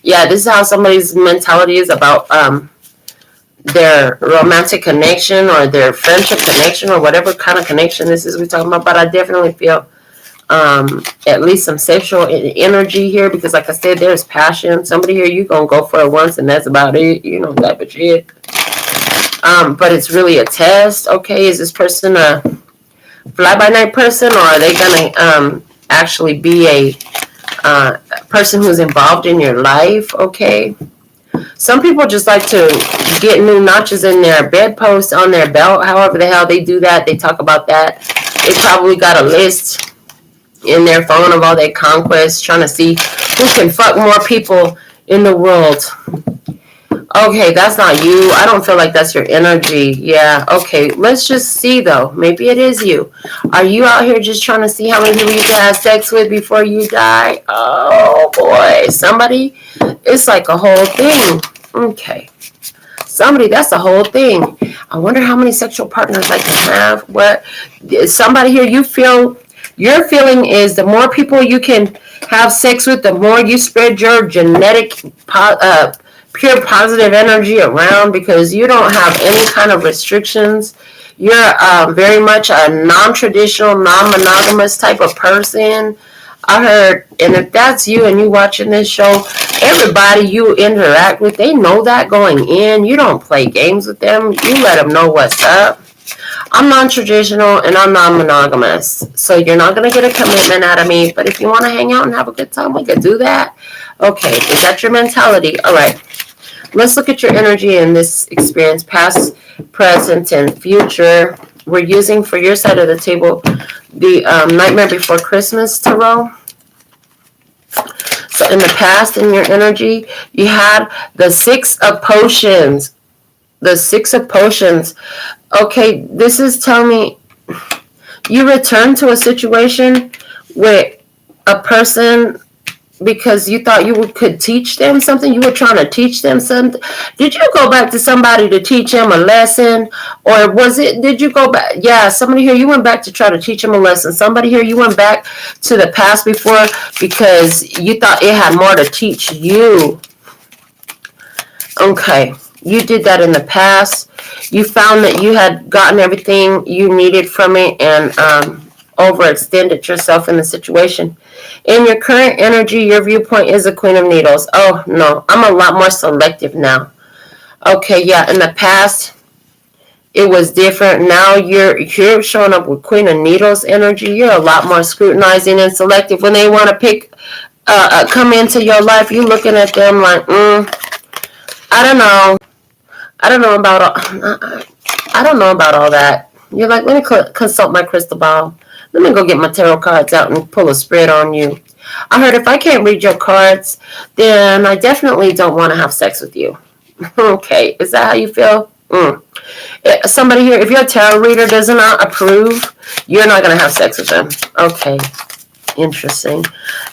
Yeah, this is how somebody's mentality is about their romantic connection or their friendship connection or whatever kind of connection this is we're talking about. But I definitely feel at least some sexual energy here because, like I said, there's passion. Somebody here, you going to go for it once and that's about it. Type of shit. But it's really a test. Okay, is this person a fly-by-night person, or are they gonna actually be a person who's involved in your life? Okay, Some people just like to get new notches in their bedpost, on their belt, however the hell they do that. They talk about that. They probably got a list in their phone of all their conquests, trying to see who can fuck more people in the world. Okay, that's not you. I don't feel like that's your energy. Yeah, okay. Let's just see, though. Maybe it is you. Are you out here just trying to see how many people you can have sex with before you die? Oh, boy. Somebody? It's like a whole thing. Okay. Somebody, that's the whole thing. I wonder how many sexual partners I can have. What? Somebody here, you feel... Your feeling is the more people you can have sex with, the more you spread your genetic pure positive energy around, because you don't have any kind of restrictions. You're very much a non-traditional, non-monogamous type of person. I heard, and if that's you and you watching this show, everybody you interact with, they know that going in. You don't play games with them. You let them know what's up. I'm non-traditional and I'm non-monogamous, so you're not going to get a commitment out of me, but if you want to hang out and have a good time, we could do that. Okay, is that your mentality? All right, let's look at your energy in this experience, past, present, and future. We're using, for your side of the table, the Nightmare Before Christmas Tarot. So in the past, in your energy, you had the Six of Potions. The Six of Potions. Okay, this is telling me you returned to a situation with a person because you thought you could teach them something. You were trying to teach them something. Did you go back to somebody to teach them a lesson? Or did you go back? Yeah, somebody here, you went back to try to teach them a lesson. Somebody here, you went back to the past before because you thought it had more to teach you. Okay. You did that in the past. You found that you had gotten everything you needed from it and overextended yourself in the situation. In your current energy, your viewpoint is the Queen of Needles. Oh, no. I'm a lot more selective now. Okay, yeah. In the past, it was different. Now you're showing up with Queen of Needles energy. You're a lot more scrutinizing and selective. When they want to come into your life, you're looking at them like, I don't know. I don't know about all that. You're like, let me consult my crystal ball. Let me go get my tarot cards out and pull a spread on you. I heard if I can't read your cards, then I definitely don't want to have sex with you. Okay, is that how you feel? Somebody here, if your tarot reader does not approve, you're not going to have sex with them. Okay, interesting.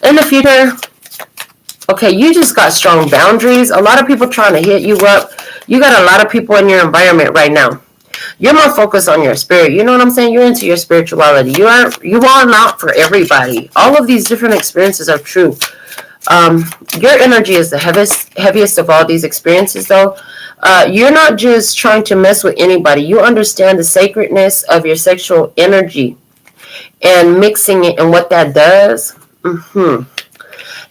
In the future... Okay, you just got strong boundaries. A lot of people trying to hit you up. You got a lot of people in your environment right now. You're more focused on your spirit. You know what I'm saying? You're into your spirituality. You are not for everybody. All of these different experiences are true. Your energy is the heaviest of all these experiences, though. You're not just trying to mess with anybody. You understand the sacredness of your sexual energy and mixing it and what that does.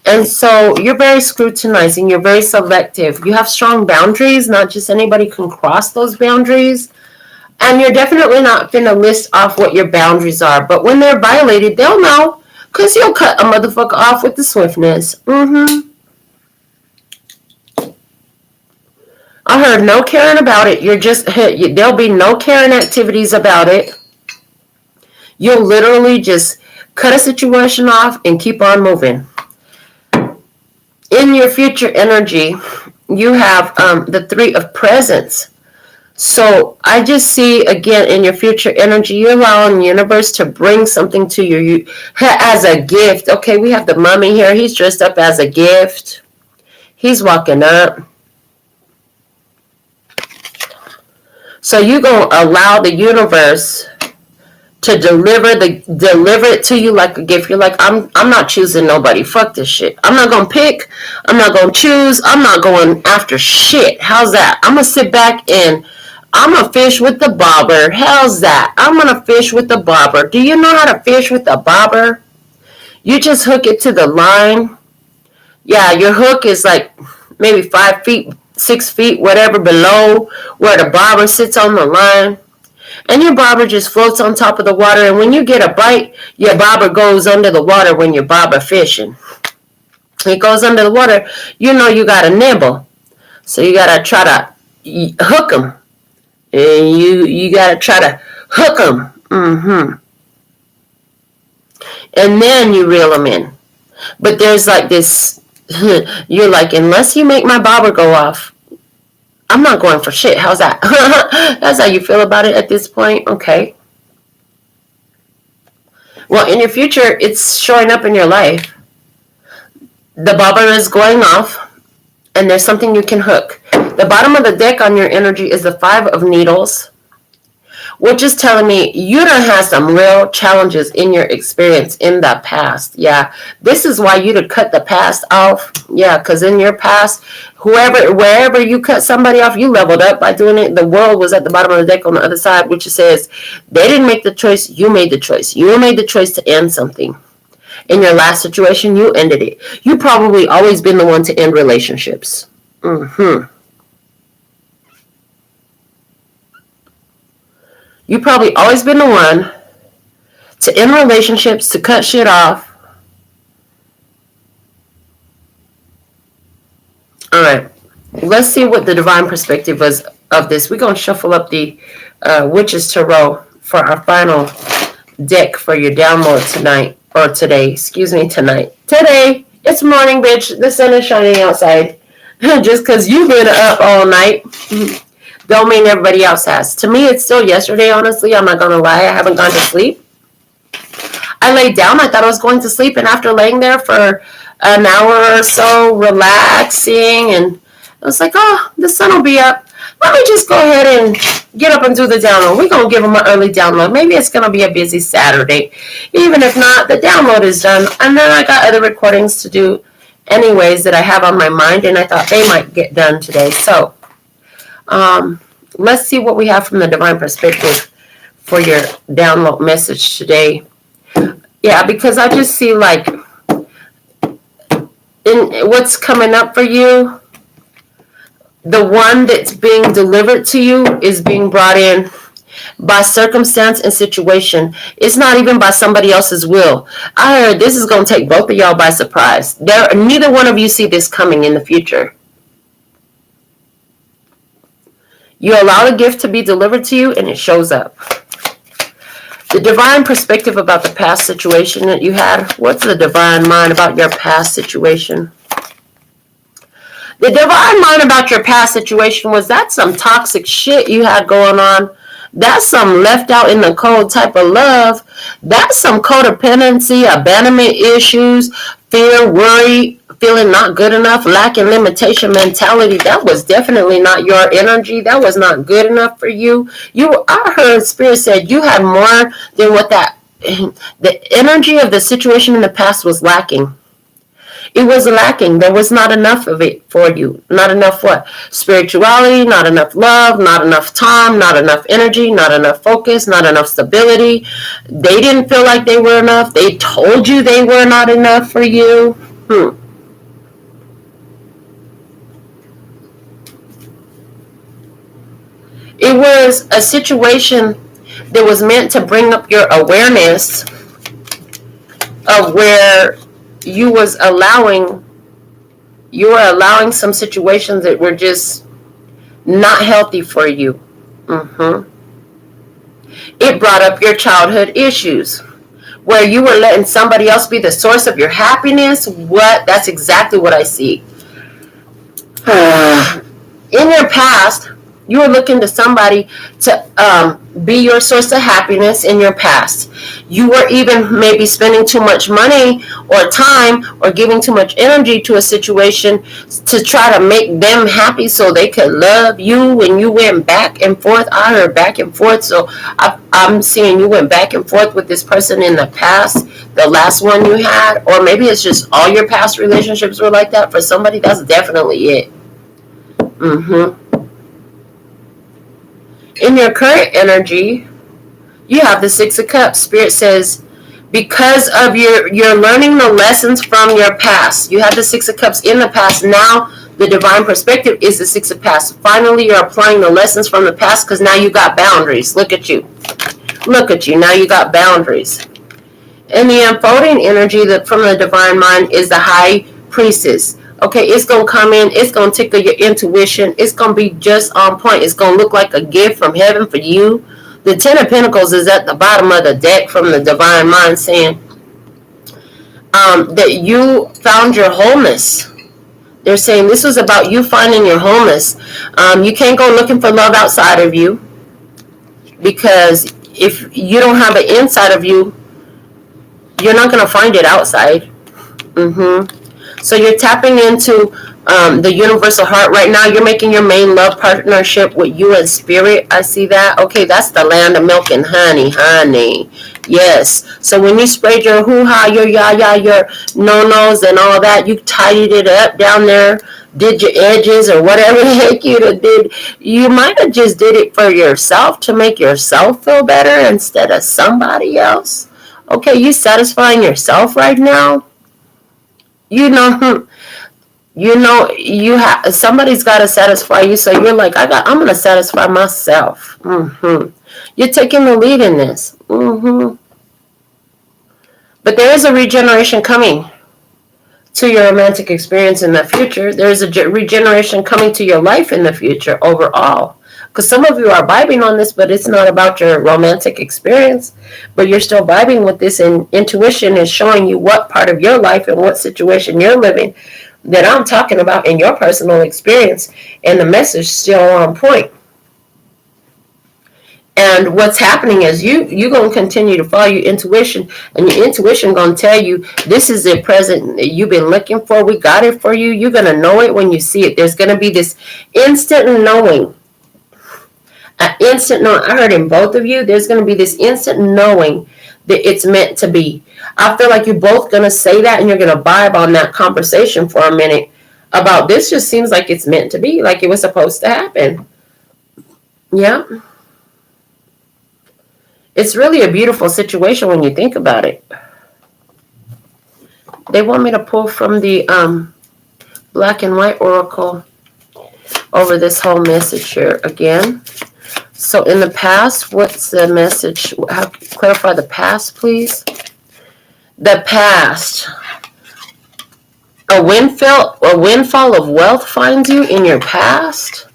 And so you're very scrutinizing. You're very selective. You have strong boundaries. Not just anybody can cross those boundaries. And you're definitely not going to list off what your boundaries are. But when they're violated, they'll know. Because you'll cut a motherfucker off with the swiftness. I heard no caring about it. There'll be no caring activities about it. You'll literally just cut a situation off and keep on moving. In your future energy, you have the Three of Presents. So I just see, again, in your future energy, you're allowing the universe to bring something to you as a gift. Okay, we have the mummy here. He's dressed up as a gift. He's walking up. So you're going to allow the universe to deliver it to you like a gift. You're like, I'm not choosing nobody. Fuck this shit. I'm not gonna pick. I'm not gonna choose. I'm not going after shit. How's that? I'm gonna sit back and I'm gonna fish with the bobber. How's that? I'm gonna fish with the bobber. Do you know how to fish with the bobber? You just hook it to the line. Yeah, your hook is like maybe 5 feet, 6 feet, whatever below where the bobber sits on the line. And your bobber just floats on top of the water. And when you get a bite, your bobber goes under the water when you're bobber fishing. It goes under the water. You know you got a nibble. So you gotta try to hook them. And you gotta try to hook them. And then you reel them in. But there's like this, you're like, unless you make my bobber go off, I'm not going for shit. How's that? That's how you feel about it at this point? Okay. Well, in your future, it's showing up in your life. The bobber is going off, and there's something you can hook. The bottom of the deck on your energy is the 5 of Needles, which is telling me you done had some real challenges in your experience in the past. Yeah, this is why you to cut the past off. Yeah, because in your past, wherever you cut somebody off, you leveled up by doing it. The world was at the bottom of the deck on the other side, which says they didn't make the choice, you made the choice. You made the choice to end something. In your last situation, you ended it. You probably always been the one to end relationships. You probably always been the one to end relationships, to cut shit off. All right. Let's see what the divine perspective was of this. We're going to shuffle up the Witch's Tarot for our final deck for your download tonight. Or today. Excuse me, tonight. Today. It's morning, bitch. The sun is shining outside. Just because you've been up all night don't mean everybody else has. To me, it's still yesterday, honestly. I'm not going to lie. I haven't gone to sleep. I laid down. I thought I was going to sleep. And after laying there for an hour or so, relaxing, and I was like, oh, the sun will be up. Let me just go ahead and get up and do the download. We're going to give them an early download. Maybe it's going to be a busy Saturday. Even if not, the download is done. And then I got other recordings to do anyways that I have on my mind, and I thought they might get done today. So let's see what we have from the divine perspective for your download message today. Yeah, because I just see like in what's coming up for you, the one that's being delivered to you is being brought in by circumstance and situation. It's not even by somebody else's will. I heard this is going to take both of y'all by surprise. Neither one of you see this coming in the future. You allow a gift to be delivered to you and it shows up. The divine perspective about the past situation that you had. What's the divine mind about your past situation? The divine mind about your past situation was that some toxic shit you had going on. That's some left out in the cold type of love. That's some codependency, abandonment issues, fear, worry, feeling not good enough, lacking limitation mentality. That was definitely not your energy. That was not good enough for you. I heard Spirit said you had more than what the energy of the situation in the past was lacking. It was lacking. There was not enough of it for you. Not enough what? Spirituality, not enough love, not enough time, not enough energy, not enough focus, not enough stability. They didn't feel like they were enough. They told you they were not enough for you. It was a situation that was meant to bring up your awareness of where you were allowing some situations that were just not healthy for you. It brought up your childhood issues where you were letting somebody else be the source of your happiness. That's exactly what I see. In your past, you were looking to somebody to be your source of happiness in your past. You were even maybe spending too much money or time or giving too much energy to a situation to try to make them happy so they could love you, and you went back and forth. I heard back and forth, so I'm seeing you went back and forth with this person in the past, the last one you had, or maybe it's just all your past relationships were like that. For somebody, that's definitely it. In your current energy, you have the Six of Cups. Spirit says, because of you're learning the lessons from your past. You have the Six of Cups in the past. Now, the divine perspective is the Six of Past. Finally, you're applying the lessons from the past because now you got boundaries. Look at you. Look at you. Now you got boundaries. And the unfolding energy from the divine mind is the High Priestess. Okay, it's going to come in. It's going to tickle your intuition. It's going to be just on point. It's going to look like a gift from heaven for you. The Ten of Pentacles is at the bottom of the deck from the Divine Mind, saying that you found your wholeness. They're saying this was about you finding your wholeness. You can't go looking for love outside of you, because if you don't have it inside of you, you're not going to find it outside. So you're tapping into the universal heart right now. You're making your main love partnership with you and spirit. I see that. Okay, that's the land of milk and honey. Yes. So when you sprayed your hoo-ha, your ya-ya, your no-nos and all that, you tidied it up down there, did your edges or whatever the heck you did. You might have just did it for yourself, to make yourself feel better instead of somebody else. Okay, you satisfying yourself right now? You know somebody's got to satisfy you, so you're like, I'm going to satisfy myself. You're taking the lead in this. But there is a regeneration coming to your romantic experience in the future. There's a regeneration coming to your life in the future overall. Because some of you are vibing on this, but it's not about your romantic experience. But you're still vibing with this, and intuition is showing you what part of your life and what situation you're living that I'm talking about in your personal experience. And the message is still on point. And what's happening is you're going to continue to follow your intuition, and your intuition going to tell you this is the present that you've been looking for. We got it for you. You're going to know it when you see it. There's going to be this instant knowing. An instant knowing. I heard in both of you, there's going to be this instant knowing that it's meant to be. I feel like you're both going to say that, and you're going to vibe on that conversation for a minute about this. Just seems like it's meant to be, like it was supposed to happen. Yeah. It's really a beautiful situation when you think about it. They want me to pull from the black and white oracle over this whole message here again. So in the past, what's the message? Clarify the past, please. The past. A windfall of wealth finds you in your past.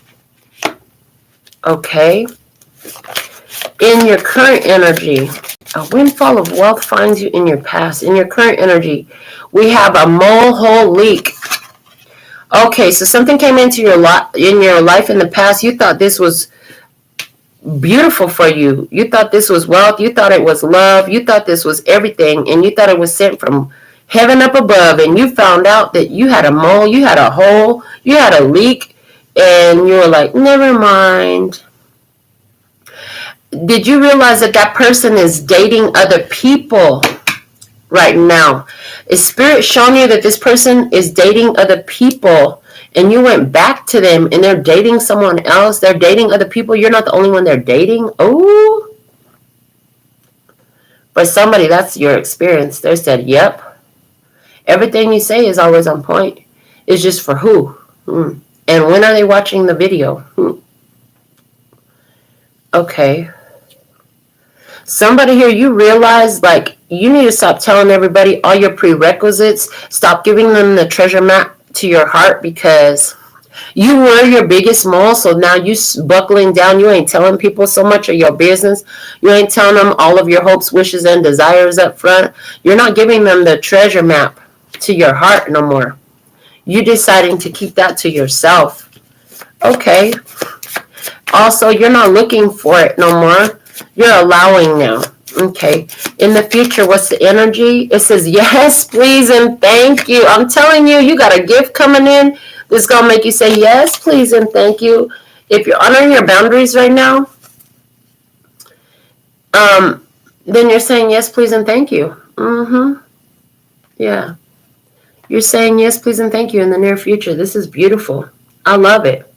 Okay. In your current energy, a windfall of wealth finds you in your past. In your current energy, we have a mole hole leak. Okay, so something came into your life in the past. You thought this was beautiful for you. You thought this was wealth. You thought it was love. You thought this was everything, and you thought it was sent from heaven up above. And you found out that you had a mole, you had a hole, you had a leak, and you were like, never mind. Did you realize that that person is dating other people right now? Is Spirit showing you that this person is dating other people, and you went back to them and they're dating someone else? They're dating other people. You're not the only one they're dating. Oh, for somebody, that's your experience. They said, yep. Everything you say is always on point. It's just for who? And when are they watching the video? Okay. Somebody here, you realize, like, you need to stop telling everybody all your prerequisites. Stop giving them the treasure map to your heart, because you were your biggest mole, so now you buckling down. You ain't telling people so much of your business. You ain't telling them all of your hopes, wishes, and desires up front. You're not giving them the treasure map to your heart no more. You're deciding to keep that to yourself. Okay. Also, you're not looking for it no more. You're allowing now. Okay. In the future, what's the energy? It says, yes, please, and thank you. I'm telling you, you got a gift coming in. This is going to make you say, yes, please, and thank you. If you're honoring your boundaries right now, then you're saying, yes, please, and thank you. Yeah. You're saying, yes, please, and thank you in the near future. This is beautiful. I love it.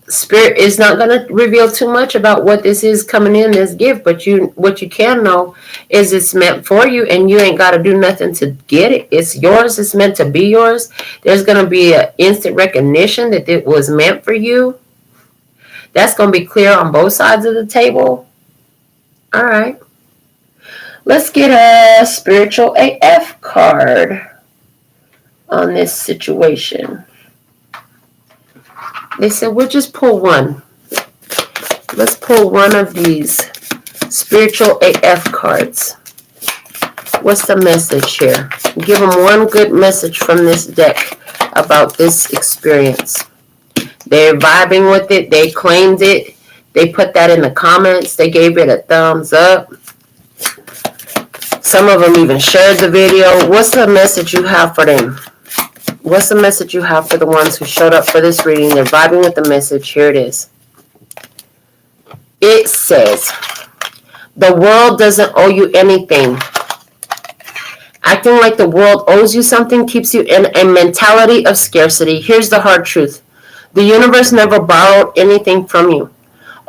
Spirit is not going to reveal too much about what this is coming in, this gift, but what you can know is it's meant for you, and you ain't got to do nothing to get it. It's yours. It's meant to be yours. There's going to be an instant recognition that it was meant for you. That's going to be clear on both sides of the table. All right. Let's get a spiritual AF card. on this situation. They said, we'll just pull one. Let's pull one of these spiritual AF cards. What's the message here? Give them one good message from this deck about this experience. They're vibing with it. They claimed it. They put that in the comments. They gave it a thumbs up. Some of them even shared the video. What's the message you have for them? What's the message you have for the ones who showed up for this reading? They're vibing with the message. Here it is. It says, the world doesn't owe you anything. Acting like the world owes you something keeps you in a mentality of scarcity. Here's the hard truth. The universe never borrowed anything from you.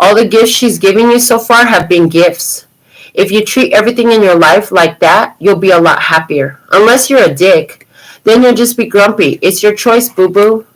All the gifts she's given you so far have been gifts. If you treat everything in your life like that, you'll be a lot happier. Unless you're a dick, then you'll just be grumpy. It's your choice, boo-boo.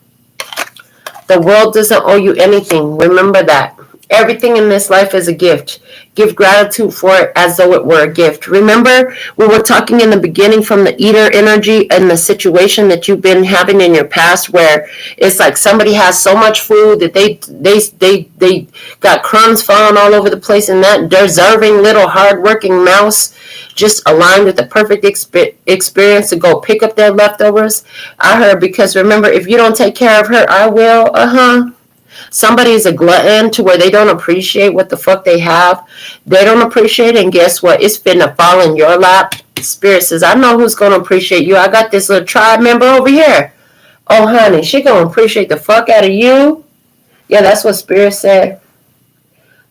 The world doesn't owe you anything. Remember that. Everything in this life is a gift. Give gratitude for it as though it were a gift. Remember, we were talking in the beginning from the eater energy and the situation that you've been having in your past where it's like somebody has so much food that they got crumbs falling all over the place, and that deserving little hardworking mouse just aligned with the perfect experience to go pick up their leftovers. I heard, because remember, if you don't take care of her, I will. Somebody is a glutton to where they don't appreciate what the fuck they have. They don't appreciate it, and guess what? It's finna fall in your lap. Spirit says, I know who's going to appreciate you. I got this little tribe member over here. Oh, honey, she going to appreciate the fuck out of you. Yeah, that's what Spirit said.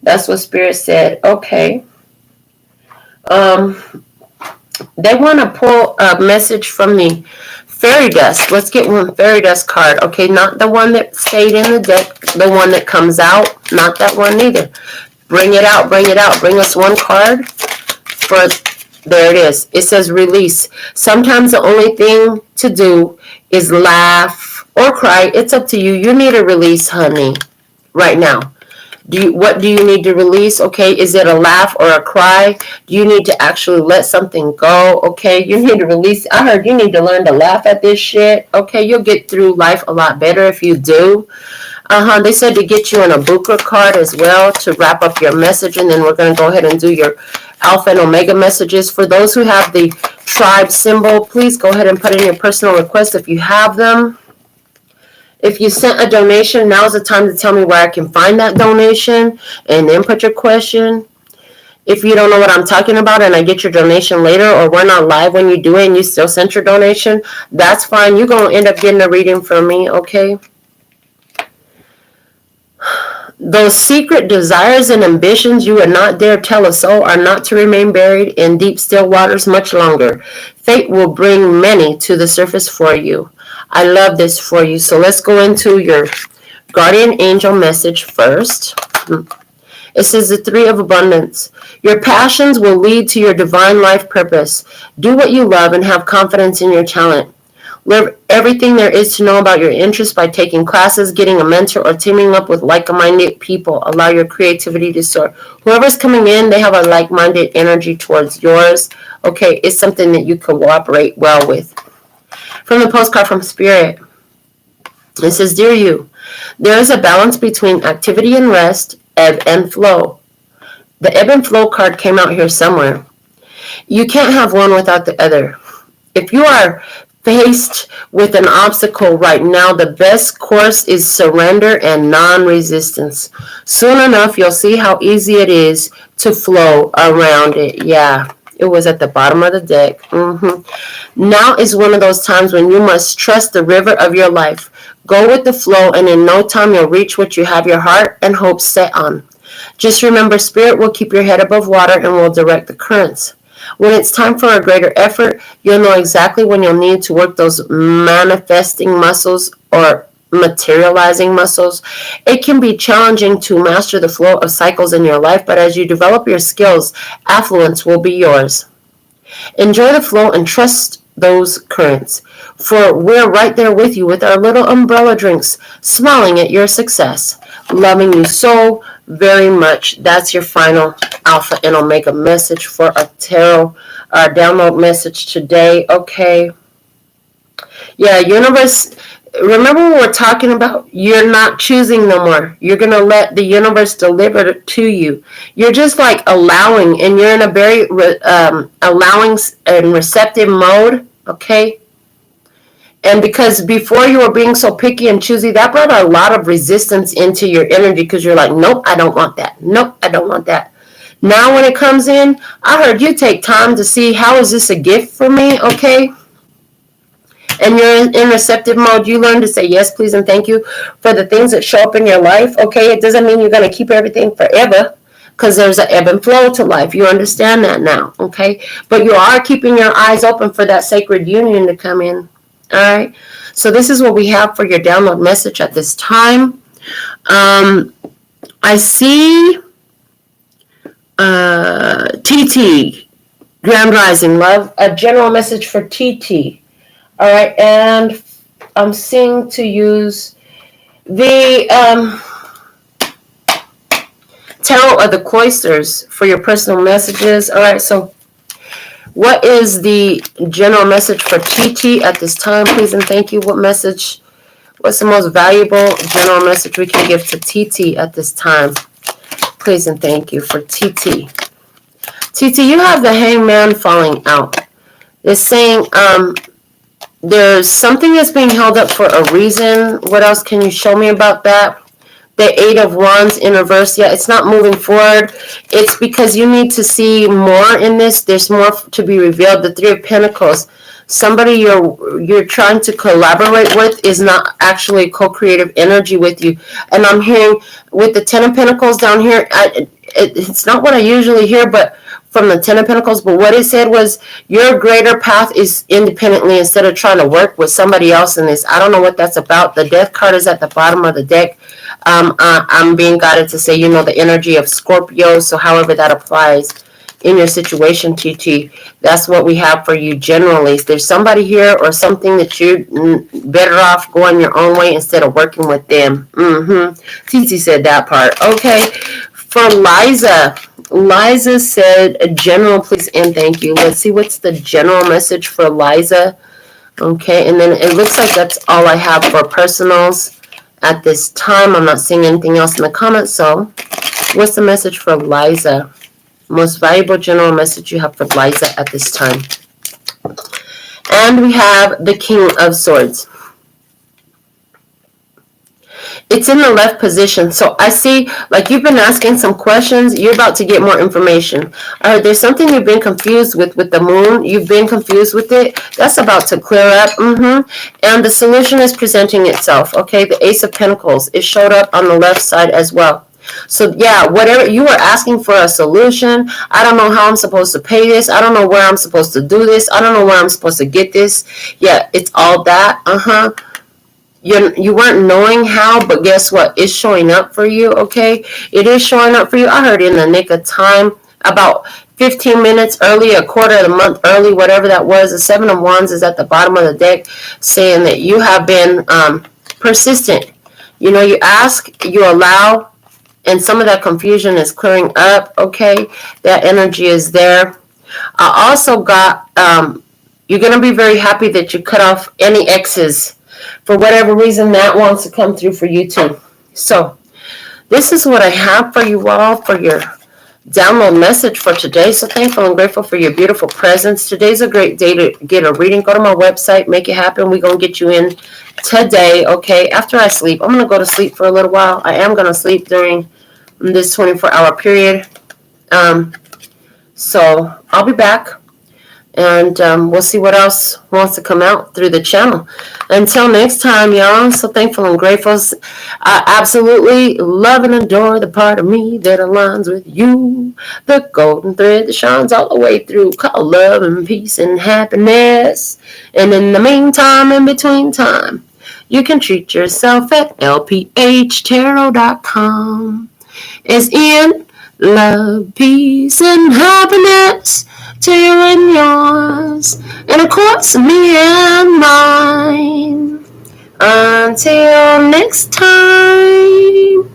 That's what Spirit said. Okay. They want to pull a message from the fairy dust. Let's get one fairy dust card. Okay, not the one that stayed in the deck, the one that comes out. Not that one either. Bring it out, bring it out. Bring us one card for, there it is. It says release. Sometimes the only thing to do is laugh or cry. It's up to you. You need a release, honey, right now. What do you need to release? Okay, is it a laugh or a cry? Do you need to actually let something go? Okay, you need to release. I heard you need to learn to laugh at this shit. Okay, you'll get through life a lot better if you do. They said to get you an Abuka card as well to wrap up your message, and then we're going to go ahead and do your Alpha and Omega messages. For those who have the tribe symbol, please go ahead and put in your personal requests if you have them. If you sent a donation, now's the time to tell me where I can find that donation, and then put your question. If you don't know what I'm talking about and I get your donation later, or we're not live when you do it and you still sent your donation, that's fine. You're going to end up getting a reading from me, okay? Those secret desires and ambitions you would not dare tell a soul are not to remain buried in deep still waters much longer. Fate will bring many to the surface for you. I love this for you. So let's go into your guardian angel message first. It says the Three of Abundance. Your passions will lead to your divine life purpose. Do what you love and have confidence in your talent. Learn everything there is to know about your interests by taking classes, getting a mentor, or teaming up with like-minded people. Allow your creativity to soar. Whoever's coming in, they have a like-minded energy towards yours. Okay, it's something that you cooperate well with. From the postcard from Spirit, it says, Dear you, there is a balance between activity and rest, ebb and flow. The ebb and flow card came out here somewhere. You can't have one without the other. If you are faced with an obstacle right now, the best course is surrender and non-resistance. Soon enough, you'll see how easy it is to flow around it. Yeah. It was at the bottom of the deck. Now is one of those times when you must trust the river of your life. Go with the flow, and in no time you'll reach what you have your heart and hopes set on. Just remember, Spirit will keep your head above water and will direct the currents. When it's time for a greater effort, you'll know exactly when you'll need to work those manifesting muscles or materializing muscles. It can be challenging to master the flow of cycles in your life, but as you develop your skills, affluence will be yours. Enjoy the flow and trust those currents, for we're right there with you with our little umbrella drinks, smiling at your success, loving you so very much. That's your final Alpha and Omega message for a tarot download message today. Okay. Yeah, universe. Remember what we're talking about? You're not choosing no more. You're going to let the universe deliver it to you. You're just like allowing, and you're in a very allowing and receptive mode, okay? And because before you were being so picky and choosy, that brought a lot of resistance into your energy because you're like, nope, I don't want that. Nope, I don't want that. Now when it comes in, I heard you take time to see, how is this a gift for me, okay? And you're in receptive mode. You learn to say yes, please, and thank you for the things that show up in your life, okay? It doesn't mean you're going to keep everything forever, because there's an ebb and flow to life. You understand that now, okay? But you are keeping your eyes open for that sacred union to come in, all right? So this is what we have for your download message at this time. I see TT, Grand Rising, love. A general message for TT. All right, and I'm seeing to use the Tarot of the Cloisters for your personal messages. All right, so what is the general message for TT at this time, please and thank you? What's the most valuable general message we can give to TT at this time? Please and thank you for TT. TT, you have the Hangman falling out. They're saying there's something that's being held up for a reason. What else can you show me about that? The Eight of Wands in reverse. Yeah, it's not moving forward. It's because you need to see more in this. There's more to be revealed. The Three of Pentacles. Somebody you're trying to collaborate with is not actually co-creative energy with you. And I'm hearing with the Ten of Pentacles down here, it's not what I usually hear, but from the Ten of Pentacles, but what it said was your greater path is independently instead of trying to work with somebody else in this. I don't know what that's about. The Death card is at the bottom of the deck. I'm being guided to say, the energy of Scorpio, so however that applies in your situation, TT, that's what we have for you generally. There's somebody here or something that you're better off going your own way instead of working with them. TT said that part. Okay. For Liza said, general, please and thank you. Let's see what's the general message for Liza. Okay, and then it looks like that's all I have for personals at this time. I'm not seeing anything else in the comments, so what's the message for Liza? Most valuable general message you have for Liza at this time. And we have the King of Swords. It's in the left position. So I see, like, you've been asking some questions. You're about to get more information. All right, there's something you've been confused with the moon. You've been confused with it. That's about to clear up. And the solution is presenting itself. Okay, the Ace of Pentacles. It showed up on the left side as well. So, yeah, whatever you were asking for a solution, I don't know how I'm supposed to pay this. I don't know where I'm supposed to do this. I don't know where I'm supposed to get this. Yeah, it's all that. You weren't knowing how, but guess what? It's showing up for you, okay? It is showing up for you. I heard in the nick of time, about 15 minutes early, a quarter of the month early, whatever that was. The Seven of Wands is at the bottom of the deck, saying that you have been persistent. You ask, you allow, and some of that confusion is clearing up, okay? That energy is there. I also got, you're going to be very happy that you cut off any exes. For whatever reason, that wants to come through for you too. So, this is what I have for you all for your download message for today. So thankful and grateful for your beautiful presence. Today's a great day to get a reading. Go to my website, make it happen. We're going to get you in today, okay? After I sleep, I'm going to go to sleep for a little while. I am going to sleep during this 24-hour period. So, I'll be back. And we'll see what else wants to come out through the channel. Until next time, y'all, so thankful and grateful. I absolutely love and adore the part of me that aligns with you. The golden thread that shines all the way through. Called love and peace and happiness. And in the meantime, in between time, you can treat yourself at LPHtarot.com. As in love, peace, and happiness to you and yours, and of course me and mine. Until next time,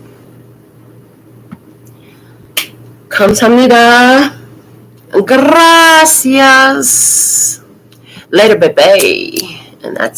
kamsahamnida, gracias, later baby, and that's